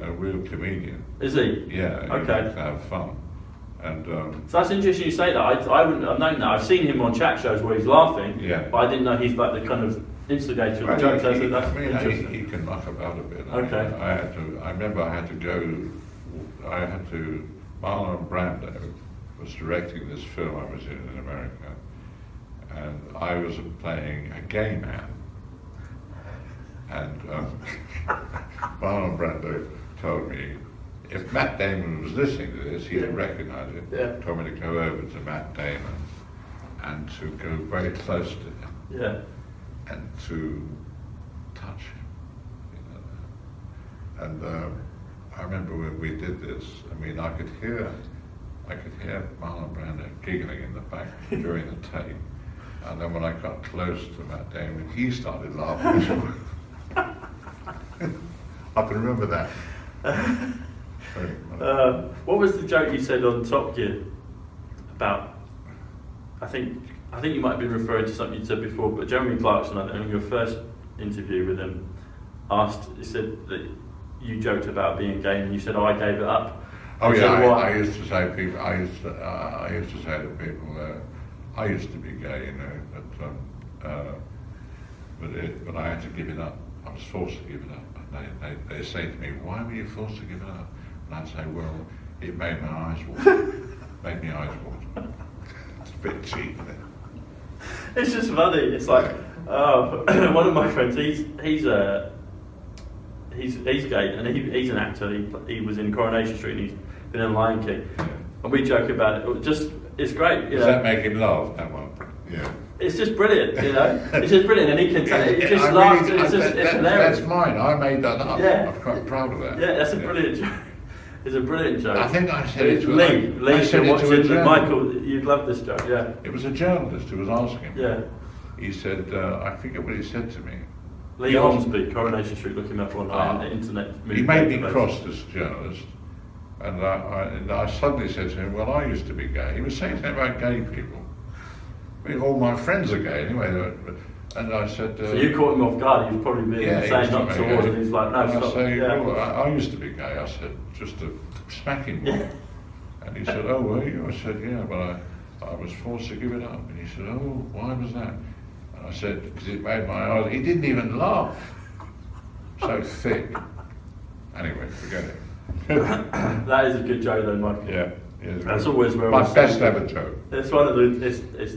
A real comedian. Is he? Yeah. Okay. He likes to have fun. And so that's interesting you say that. I wouldn't have known that. I've seen him on chat shows where he's laughing, but I didn't know he's like the kind of instigator of the jokes. That's interesting. He can muck about a bit. Okay. I remember I had to. Marlon Brando was directing this film I was in America, and I was playing a gay man. And Marlon Brando told me if Matt Damon was listening to this, he'd recognise it. Yeah. Told me to go over to Matt Damon and to go very close to him. Yeah. And to touch him. You know? And I remember when we did this, I mean, I could hear Marlon Brando giggling in the back during the tape. And then when I got close to Matt Damon, he started laughing. I can remember that. What was the joke you said on Top Gear about? I think you might have been referring to something you said before, but Jeremy Clarkson, I think, in your first interview with him, he said that you joked about being gay, and you said, "Oh, I gave it up." Oh yeah, I used to say people. I used to say to people, I used to be gay, you know, but I had to give it up. I was forced to give it up. And they say to me, "Why were you forced to give it up?" And I'd say, "Well, it made my eyes water. Made me eyes water." It's a bit cheap, isn't it? It's just funny. It's like one of my friends. He's gay, and he's an actor. He was in Coronation Street, and he's been in Lion King. Yeah. And we joke about it. It's great. Does that make him laugh? That one. Yeah. It's just brilliant, you know. It's just brilliant, and he can tell it. He just laughs. It's hilarious. That's mine. I made that up. Yeah. I'm quite proud of that. Yeah, that's a brilliant joke. It's a brilliant joke. I think I said it to Lee. If you're watching, Michael, you'd love this joke. Yeah. It was a journalist who was asking me. Yeah. He said, I forget what he said to me. Lee Ormsby, Coronation Street, look him up on the internet. He made me cross this journalist, and I suddenly said to him, "Well, I used to be gay." He was saying something about gay people. I mean, all my friends are gay anyway. And I said... so you caught him off guard. He was probably being saying not towards, and he's like, "No, stop." I say, "Well, I used to be gay." I said, just to smack him more. And he said, "Oh, were you?" I said, "Yeah, but I was forced to give it up." And he said, "Oh, why was that?" I said, "Because it made my eyes..." He didn't even laugh. So thick. Anyway, forget it. That is a good joke though, Mike. Yeah. That's always where my best ever joke. It's one of the, it's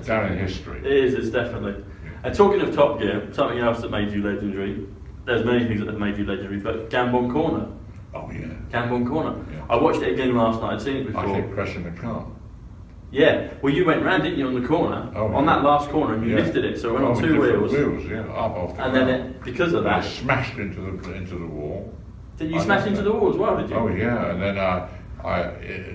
down in history. It is, it's definitely. Yeah. And talking of Top Gear, something else that made you legendary, there's many things that have made you legendary, but Gambon Corner. Oh yeah. Gambon Corner. Yeah. I watched it again last night, I'd seen it before. I kept crashing the car. Yeah, well you went round, didn't you, on the corner, on that last corner, and you lifted it, so it went on two wheels. Yeah, up off the and then it, because of that... I smashed into the wall. Did you smash into the wall as well, did you? Oh yeah, and then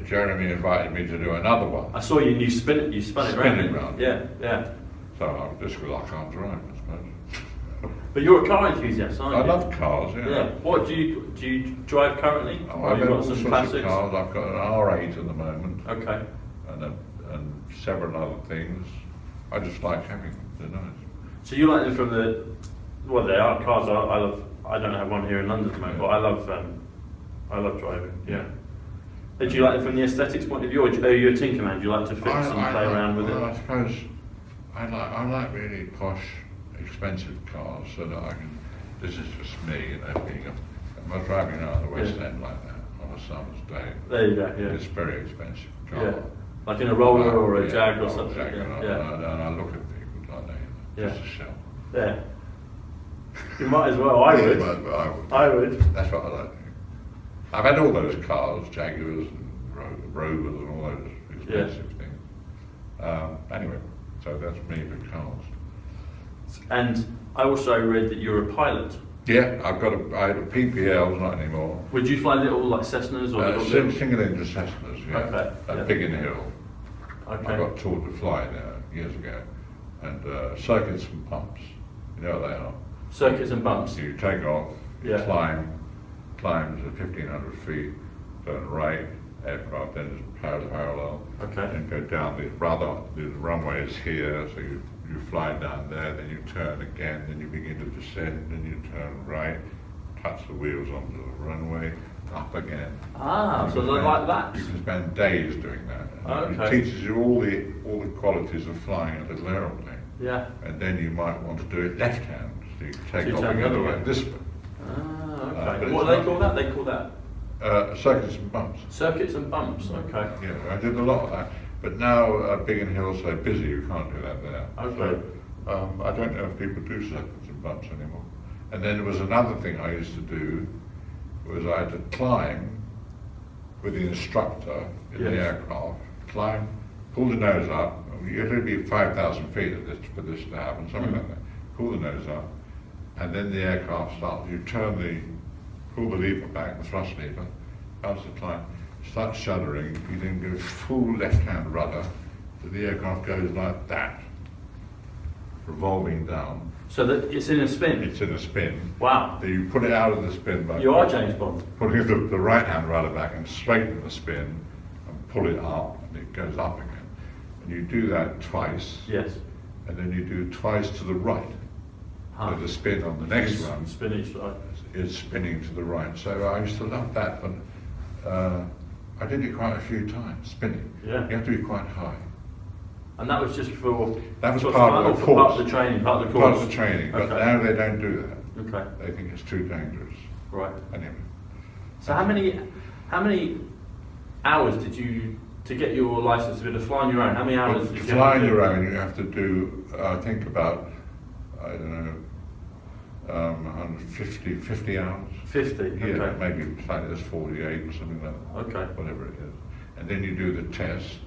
Jeremy invited me to do another one. I saw you and you spun it round. Yeah, yeah. So just because I can't drive, I suppose. But you're a car enthusiast, aren't you? I love cars, yeah. Yeah. What do you drive currently? Oh, I've got all sorts of cars. I've got an R8 at the moment. Okay. And several other things. I just like having them. They're nice. So you like them from the... Well, they are cars. I love. I don't have one here in London at the moment, but I love driving. Yeah. Do you like them from the aesthetics point of view, or are you a tinker man? Do you like to fix and play around with it? I suppose I like really posh, expensive cars, so that I can. This is just me, you know, I'm driving out the West End like that on a summer's day. There you go. Yeah. It's very expensive car. Yeah. Like in a roller or a Jag or something. Jag, and I look at people like that, just a shell. Yeah. You might as well. I would. I would. That's what I like. I've had all those cars, Jaguars and Rovers and all those expensive things. Anyway, so that's me with cars. And I also read that you're a pilot. Yeah, I had a PPL, not anymore. Would you fly little like Cessnas or single engine Cessnas? Yeah. Okay. At Biggin Hill. Okay. I got taught to fly there years ago, and circuits and bumps. You know what they are. Circuits and bumps. You take off, you climbs at 1,500 feet, turn right, aircraft then is parallel, and go down the runway is here, so you fly down there, then you turn again, then you begin to descend, then you turn right, touch the wheels onto the runway, up again. So they're like that. You can spend days doing that. It teaches you all the qualities of flying a little aeroplane. Yeah. And then you might want to do it left hand. So you take off the other way. This way. Okay. What do they call that? They call that? Circuits and bumps. Circuits and bumps, okay. Yeah, I did a lot of that. But now Biggin Hill's so busy, you can't do that there. Okay. So, I don't know if people do circuits and bumps anymore. And then there was another thing I used to do, was I had to climb with the instructor in the aircraft, climb, pull the nose up. You have to be 5,000 feet for this to happen, something like that. Pull the nose up, and then the aircraft starts, you pull the lever back, the thrust lever, comes to climb, starts shuddering, you then go full left-hand rudder, so the aircraft goes like that, revolving down. So that it's in a spin? It's in a spin. Wow. Then you put it out of the spin by You are James Bond. putting the right-hand rudder back and straighten the spin and pull it up, and it goes up again. And you do that twice. Yes. And then you do twice to the right. So the spin on the next run spin each side. is spinning to the right. So I used to love that, but I did it quite a few times, spinning. Yeah. You have to be quite high. And that was just for... That was part of the course. Part of the training, part of the course. Part of the training, but Okay. now they don't do that. Okay. They think it's too dangerous. Right. Anyway. So how many hours did you, to get your license to be able to fly on your own, how many hours did you Fly have on to do? your own, you have to do, I think about, I don't know, 50 hours. 50, okay. Yeah, maybe slightly there's 48 or something like that. Okay. Whatever it is. And then you do the test.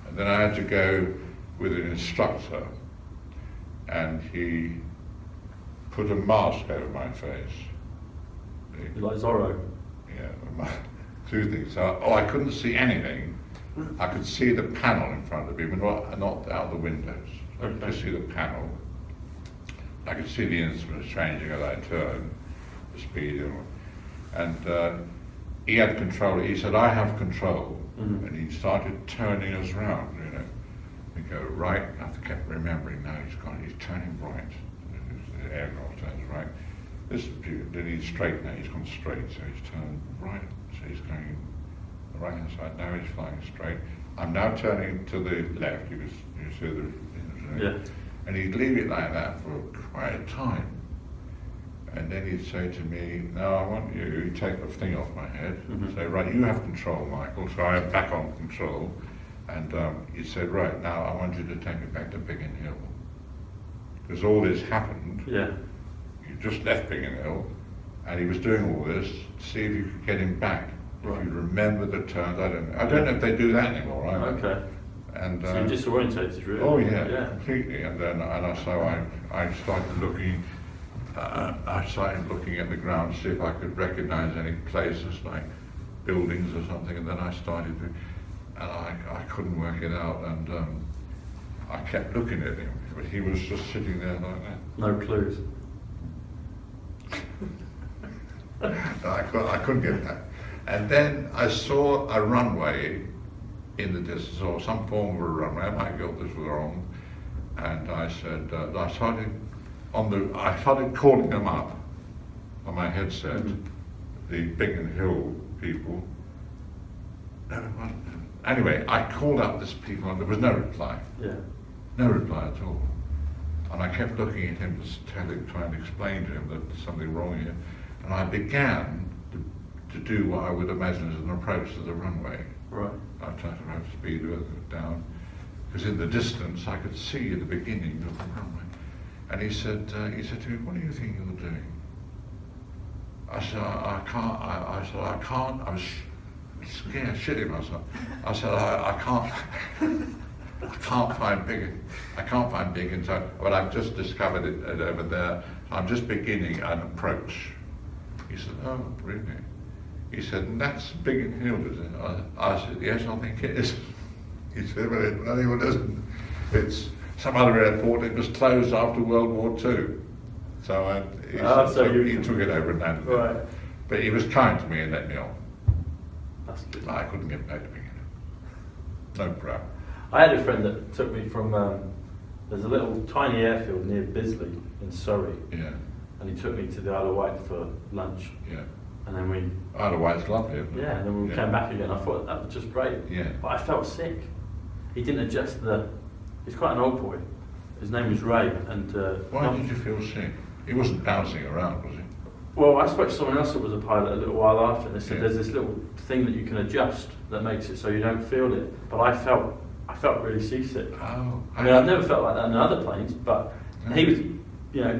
And then I had to go with an instructor, and he put a mask over my face. Like Zorro. Yeah, two things. So, I couldn't see anything. I could see the panel in front of me, but not out the windows. I could just see the panel. I could see the instruments changing as I turned, the speed, and he had control. He said, "I have control," and he started turning us round. You know, we go right. I kept remembering. Now he's turning right. The aircraft turns right. This then he's straight now. He's gone straight, so he's turned right. So he's going the right hand side. Now he's flying straight. I'm now turning to the left. You see the Yeah. and he'd leave it like that for quite a time. And then he'd say to me, "No, I want you," he'd take the thing off my head, say, "Right, you have control, Michael." So I am back on control. And he said, "Right, now I want you to take me back to Biggin Hill." Because all this happened. Yeah. You just left Biggin Hill, and he was doing all this to see if you could get him back. Right. If you remember the turns, I don't know if they do that anymore, right? Okay. And so you're disorientated, really? oh yeah, completely. And then so I started looking. I started looking at the ground to see if I could recognise any places like buildings or something. And then I started to, and I couldn't work it out. And I kept looking at him, but he was just sitting there like that. No clues. I couldn't get that. And then I saw a runway in the distance, or some form of a runway. I might get this wrong. And I said, I started calling them up on my headset, the Biggin Hill people. Anyway, I called up this people, and there was no reply. Yeah. No reply at all. And I kept looking at him, trying to explain to him that there's something wrong here. And I began to do what I would imagine as an approach to the runway. Right. I tried to have speed down, because in the distance I could see the beginning of the runway. And he said to me, "What do you think you're doing?" I said, I can't. I was scared, shitting myself. I said, I can't find Biggin. So, but I've just discovered it over there. I'm just beginning an approach. He said, "Oh, really?" He said, "And that's Biggin Hill, is it?" I said, "Yes, I think it is." He said, "Well, it isn't. It's some other airport. It was closed after World War II." So he took it over and landed it. Right. But he was kind to me and let me on. That's good. I couldn't get back to Biggin Hill. No problem. I had a friend that took me from, there's a little tiny airfield near Bisley in Surrey. Yeah. And he took me to the Isle of Wight for lunch. Yeah. And then we... Isle of Wight's lovely, isn't it? Yeah, and then we came back again. I thought that was just great. Yeah. But I felt sick. He didn't adjust he's quite an old boy. His name was Ray, and... Why did you feel sick? He wasn't bouncing around, was he? Well, I spoke to someone else that was a pilot a little while after, and they said Yeah. there's this little thing that you can adjust that makes it so you don't feel it. But I felt really seasick. Oh. I mean, I've never felt like that in other planes, but he was,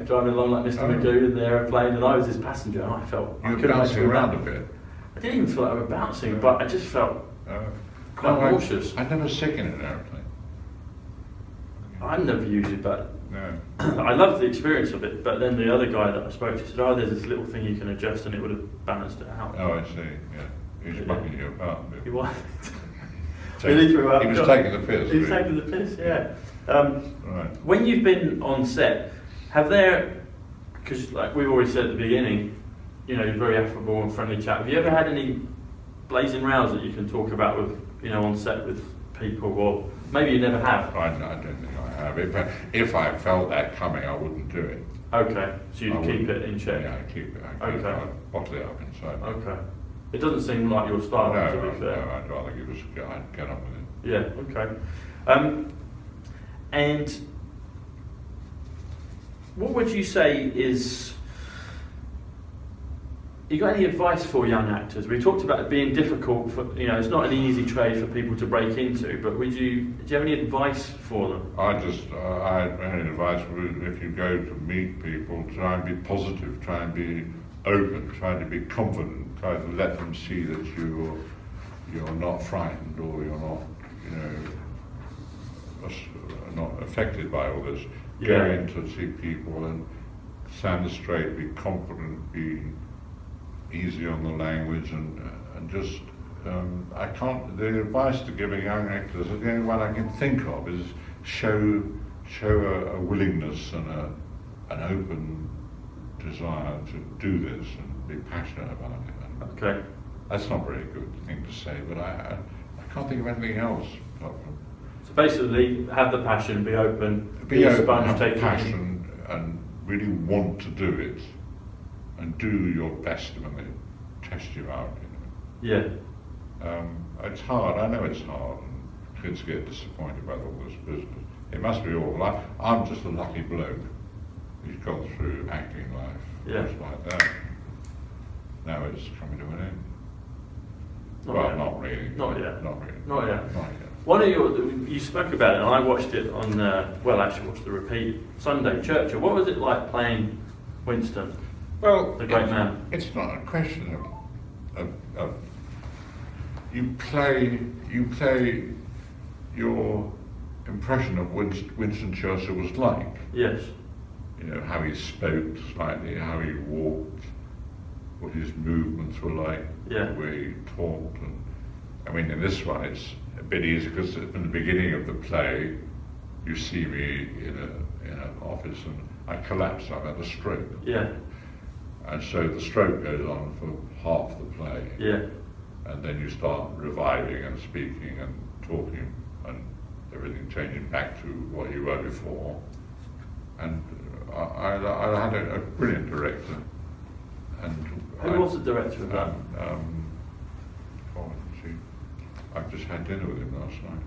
driving along like Mr. Magoo in the aeroplane, and I was his passenger, and I felt... You were bouncing around a bit? I didn't even feel like I was bouncing, but I just felt quite nauseous. I'm never sick in an aeroplane. I've never used it, but No. I loved the experience of it, but then the other guy that I spoke to said, "Oh, there's this little thing you can adjust, and it would have balanced it out." Oh, I see. Yeah, he was mucking you apart. He was. Really threw up. He was taking the piss. He was taking the piss. Yeah. Right. When you've been on set, have there? Because like we've already said at the beginning, you know, you're very affable and friendly chat. Have you ever had any blazing rows that you can talk about with, you know, on set with people, or maybe you never have? I don't think I have. If I felt that coming, I wouldn't do it. Okay, so you'd keep it in check. Yeah, I'd keep it. I'd bottle it up inside. Okay. It doesn't seem like your style, to be fair. No, I'd rather I'd get on with it. Yeah. Okay. And what would you say is? You got any advice for young actors? We talked about it being difficult for, you know, it's not an easy trade for people to break into, but do you have any advice for them? I had advice, if you go to meet people, try and be positive, try and be open, try to be confident, try to let them see that you're not frightened, or you're not, you know, not affected by all this. Yeah. Go in to see people and stand straight, be confident, be easy on the language, and just the advice to give a young actors, the only one I can think of is show a willingness and an open desire to do this and be passionate about it. Okay. That's not a very good thing to say, but I can't think of anything else. So basically, have the passion, be open, be a open, sponge, have take passion, and really want to do it, and do your best when they test you out. You know. Yeah. It's hard. I know it's hard, and kids get disappointed about all this business. It must be awful. I'm just a lucky bloke who's gone through acting life, just like that. Now it's coming to an end. Not really. Not yet. Not really. Not yet. Not yet. One of you spoke about it, and I watched it on. Actually watched the repeat Sunday. Churchill. What was it like playing Winston? Well, the great man. It's not a question of you play your impression of Winston Churchill was like. Yes. You know, how he spoke slightly, how he walked, what his movements were like, the way he talked. And I mean, in this one, it's a bit easier because from the beginning of the play, you see me in an office, and I collapse. I've had a stroke. Yeah. And so the stroke goes on for half the play. Yeah. And then you start reviving and speaking and talking, and everything changing back to what you were before. And I had a brilliant director. And who was the director of that? I've just had dinner with him last night.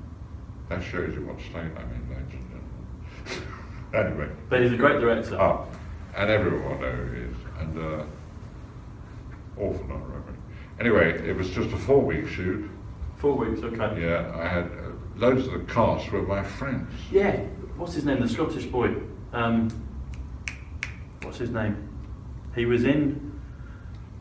That shows you what state I'm in, ladies and gentlemen. Anyway. But he's a great director. And everyone knows he is. And awful not reverend. Anyway, it was just a 4-week shoot. 4 weeks, okay. Yeah, I had loads of the cast were my friends. Yeah, what's his name? The Scottish boy. What's his name? He was in.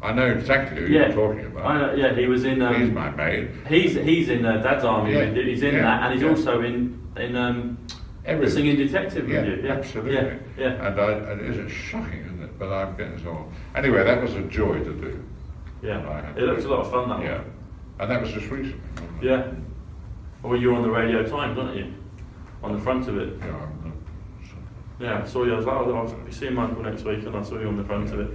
I know exactly who you're talking about. I know, yeah, he was in. He's my mate. He's in Dad's Army. Yeah. He's in that, and he's also in The Singing Detective with you. Yeah, absolutely. Yeah. And it's shocking, isn't it? But I'm getting so on. Anyway, that was a joy to do. Yeah, it looks a lot of fun, that one. And that was just recently, wasn't it? Yeah. Well, you were on the Radio Times, weren't you? On the front of it. Yeah, I saw you. I was like, I'll be seeing Michael next week, and I saw you on the front of it.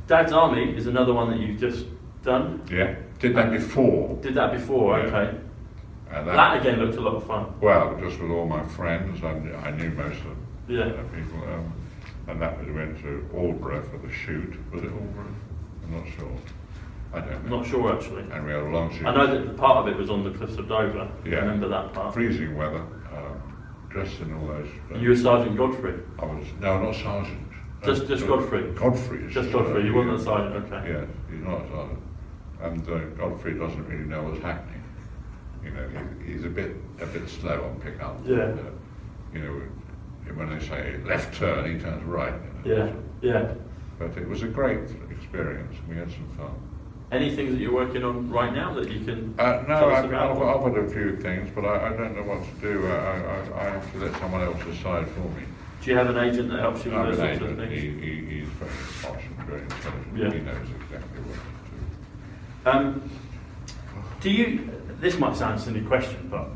Dad's Army is another one that you've just done. Yeah, did that before. Okay. And that again looked a lot of fun. Well, just with all my friends, I knew most of people. And that we went to Aldborough for the shoot. Was it Aldborough? I'm not sure. I don't know. Not sure actually. And we had a long shoot. I know that the part of it was on the cliffs of Dover. Yeah. I remember that part. Freezing weather, dressed in all those. You were Sergeant Godfrey? I was, no, not Sergeant. Just Godfrey? Godfrey. Just Godfrey, you wasn't a sergeant, okay. Yeah, he's not a sergeant. And Godfrey doesn't really know what's happening. You know, he's a bit slow on pick up. Yeah. You know, when they say left turn, he turns right. You know, Yeah. But it was a great experience. We had some fun. Any things that you're working on right now that you can No, I've offered a few things, but I don't know what to do. I have to let someone else decide for me. Do you have an agent that helps you with I have those an sorts of agent. things? He's very posh and very intelligent. Yeah. He knows exactly what to do. Do you? This might sound a silly question, but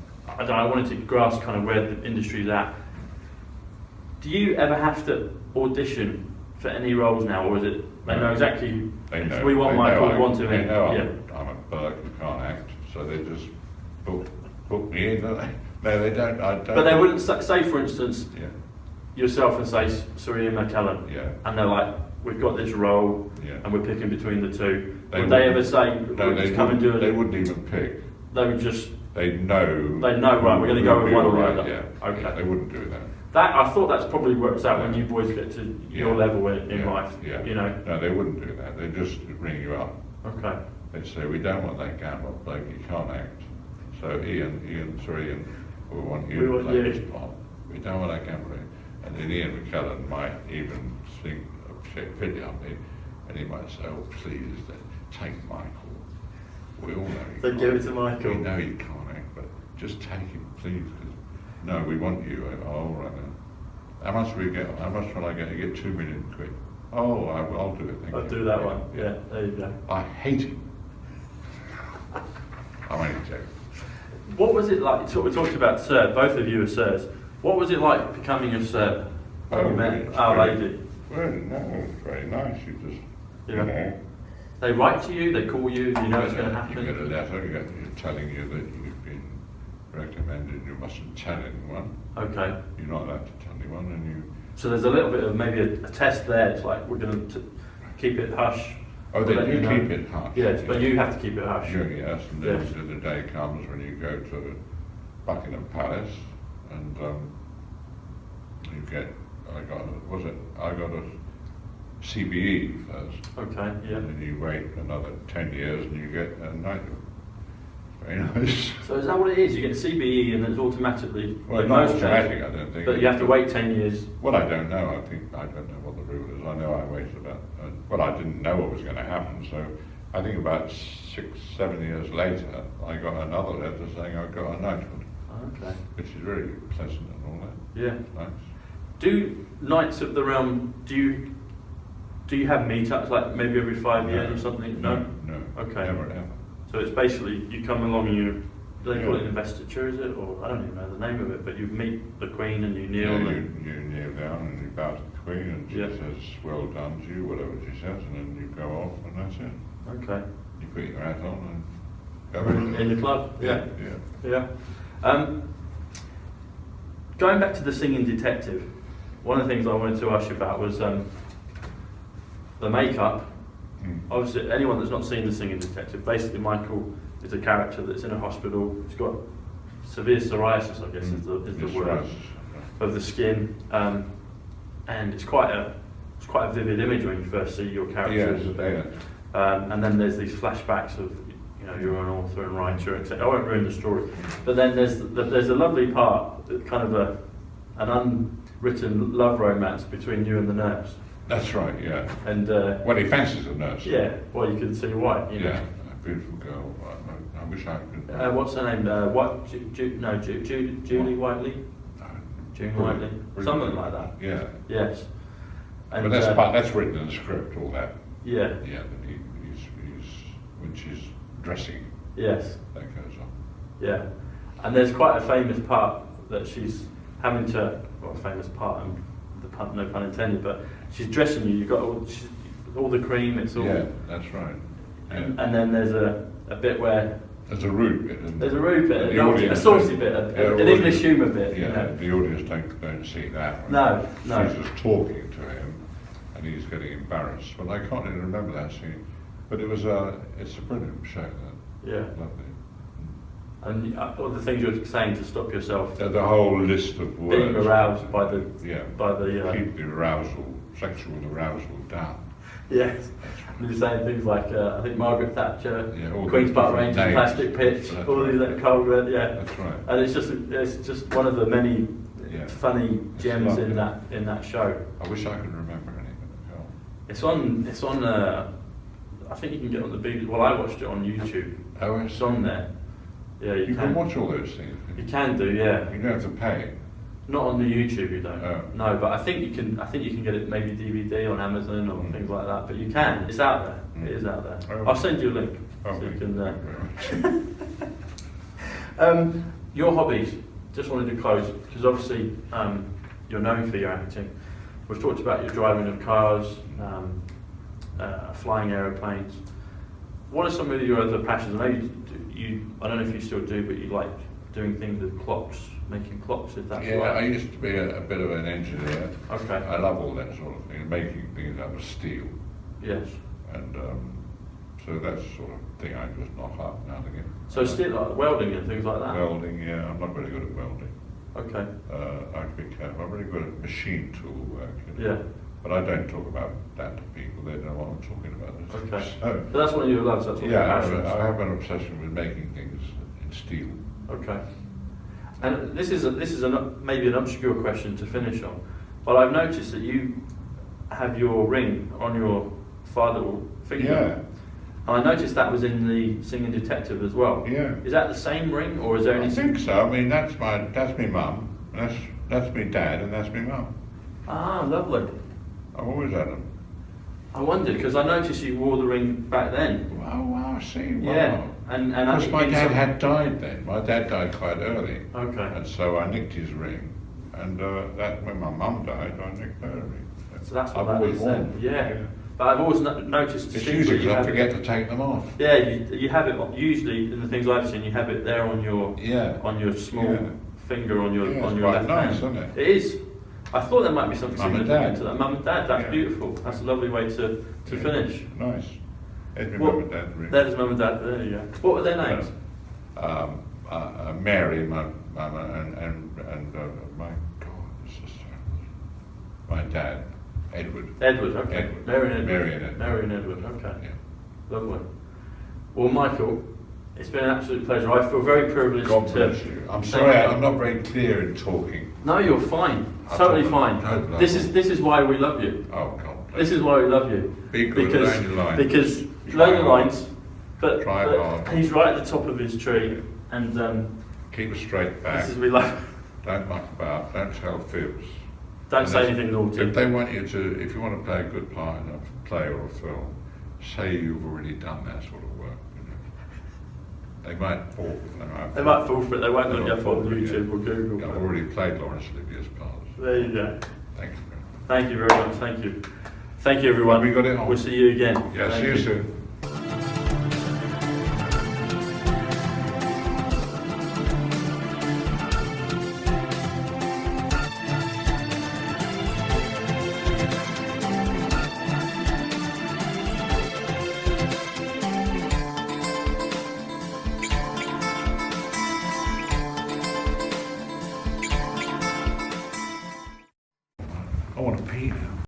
I wanted to grasp kind of where the industry's at. Do you ever have to audition for any roles now, or is it they know exactly? They know. We want Michael. We want him They in. know Yeah. I'm a Burke who can't act, so they just book me in, don't they? No, they don't. I don't. But they wouldn't say, for instance, Yeah. yourself and say Surya McKellen, Yeah. and they're like, we've got this role, Yeah. and we're picking between the two. They Would they wouldn't- ever say, No, just come and do it? They wouldn't even pick. They would just. They know. They know, right, we're going to go with one or the right, other. Yeah. Okay. Yeah, they wouldn't do that. That I thought that's probably works out when Yeah. you boys get to your Yeah. level in Yeah. life. Yeah. You know. No, they wouldn't do that. They just ring you up. Okay. They'd say, we don't want that Gambon bloke, he can't act. So Ian, we want you to play this part. We don't want that Gambon. And then Ian McKellen might even sing a video on me, and he might say, oh please, take Michael. We all know he They can't. give it to Michael. We know you can't act, but just take him, please. 'Cause no, we want you. Oh, all right then. How much will we get? How much will I get? You get 2 million quid. Oh, I'll do it. Thank I'll you. do that one. Yeah, there you go. I hate him. I'm only joking. What was it like? We talked about Sir. Both of you are Sirs. What was it like becoming a Sir when you met it's Our very- Lady? Well, no, it's very nice. You just, Yeah. you know. They write to you. They call you. You know it's going to You get a happen. letter telling you that you've been recommended. You mustn't tell anyone. Okay. You're not allowed to tell anyone, and you. So there's a little bit of maybe a test there. It's like we're going to keep it hush. Oh, they Let do you know. keep it hush. Yes, but you have to keep it hush. Sure, yes, and Yes. then the day comes when you go to Buckingham Palace, and you get. I got a CBE first. Okay. Yeah. And then you wait another 10 years and you get a knighthood. Very nice. So is that what it is? You get CBE and it's automatically. Well, in not most automatic, cases, I don't think. But you have to wait 10 years. Well, I don't know. I don't know what the rule is. I know I waited about. Well, I didn't know what was going to happen. So I think about 6, 7 years later, I got another letter saying I got a knighthood, Okay. which is very pleasant and all that. Yeah. Nice. Do Knights of the Realm? Do you have meetups like maybe every 5 years or something? No. Okay. Never ever. So it's basically you come along and you. Do they call it Yeah. investiture? Is it? Or I don't even know the name of it. But you meet the Queen and you kneel. Yeah, and, you kneel down and you bow to the Queen and she Yeah. says, well done to you, whatever she says, and then you go off and that's it. Okay. You put your hat on and go In the club. Yeah. Yeah. Going back to the singing detective, one of the things I wanted to ask you about was the makeup. Mm. Obviously, anyone that's not seen the singing detective, basically Michael is a character that's in a hospital. He's got severe psoriasis, I guess is the Yes, word, right. of the skin, and it's quite a vivid image when you first see your character Yes, in the bed. And then there's these flashbacks of, you know, you're an author and writer, etc. I won't ruin the story, but then there's a lovely part, kind of an unwritten love romance between you and the nurse. That's right, yeah. And Well, he fancies a nurse. yeah, well, you can see why. You know. Yeah, a beautiful girl. I wish I could. What's her name? Julie Whiteley. June Whiteley, something like that. Yeah. Yes. And, But that's written in the script. All that. Yeah. Yeah, that he's when she's dressing, Yes. that goes on. Yeah. And there's quite a famous part that she's having to. Well, a famous part, and no pun intended, but she's dressing you. You've got all the cream. It's all. Yeah, that's right. Yeah. And then there's a bit where. There's a rude bit. Isn't There's a there? rude bit, The a audience saucy don't- bit, yeah, an English humour bit. Yeah, You know. the audience don't see that. Right? No. She's just talking to him, and he's getting embarrassed. But I can't even remember that scene. But it's a brilliant show. That. Yeah. Lovely. And all the things you're saying to stop yourself The whole list of words. being aroused by the Keep the arousal, sexual arousal down. yes. And you're saying things like I think Margaret Thatcher, Yeah, all Queen's these Park different Rangers, names. Plastic Pitch, That's all these right. cold red, yeah. That's right. And it's just one of the many Yeah. funny It's gems lovely. in that show. I wish I could remember anything. It's on. I think you can get it on the BBC. Well, I watched it on YouTube. Oh, It's on there. Yeah, you can watch all those things. You can do, yeah. You don't have to pay. Not on the YouTube, you don't. Oh. No, but I think you can. I think you can get it maybe DVD on Amazon or things like that. But you can. It's out there. It is out there. Oh. I'll send you a link Oh, so you thank can. you very much. Your hobbies. Just wanted to close because obviously you're known for your acting. We've talked about your driving of cars, flying aeroplanes. What are some of your other passions? I know you. I don't know if you still do, but you like doing things with clocks, making clocks. If that's Yeah, right. I used to be a bit of an engineer. Okay. I love all that sort of thing, making things out of steel. Yes. And so that's the sort of thing I just knock up now and again. So still like welding and things like that. Welding, yeah, I'm not very good at welding. Okay. I have to be careful. I'm very good at machine tool work. You know? Yeah. But I don't talk about that to people. They don't know what I'm talking about. Okay. So, But that's one of your loves. That's one yeah, of your passions. I have an obsession with making things in steel. Okay. And this is maybe an obscure question to finish on, but I've noticed that you have your ring on your father finger. Yeah. And I noticed that was in the Singing Detective as well. Yeah. Is that the same ring, or is there I any? think so. I mean, that's me mum, that's me dad, and that's me mum. Ah, lovely. I've always had them. I wondered because I noticed you wore the ring back then. Wow, I see. Wow. Yeah. And I Because think my it's dad a- had died then. My dad died quite early. Okay. And so I nicked his ring. And that when my mum died, I nicked her ring. So that's what I've that always is worn then. them. Yeah. But I've always noticed It's distinctly usually you because I have forget it- to take them off. Yeah, you have it usually in the things I've seen. You have it there on your small Yeah. finger on your Yeah, on it's your quite left nice, hand. isn't it? It is. I thought there might be something Mum and significant Dad. to that. Mum and Dad. That's Yeah. beautiful. That's a lovely way to Yeah. finish. Nice. There's my What- mum and dad ring. There's Mum and Dad. There you go. What were their names? Mary, my mum, and my God, this is terrible. My dad, Edward. Edward. Okay. Edward. Mary and Edward. Mary and Edward. Mary and Edward. Okay. Yeah. Lovely. Well, Michael, it's been an absolute pleasure. I feel very privileged God to. bless you. I'm thank sorry, you. I'm not very clear in talking. No, you're fine. I Totally don't- fine. don't love This it. is why we love you. Oh God. This is why we love you. Be good, learn your lines. Because Try learn your hard. lines, but Try hard. he's right at the top of his tree, and Keep a straight back. this is we love. Don't muck about. Don't tell fibs. Don't say Unless- anything naughty. If they want you to, if you want to play a good part in a play or a film, say you've already done that sort of work. You know. They might fall. They might fall for it. They won't look They'll up fall on for it, YouTube yeah. or Google. I've but- already played Laurence Olivier's parts. There you go. Thank you. Thank you very much. Thank you. Thank you, everyone. Well, we got it on. We'll see you again. Yeah, Thank see you soon. I want to pee now.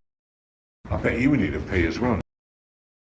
I bet you need a pee as well.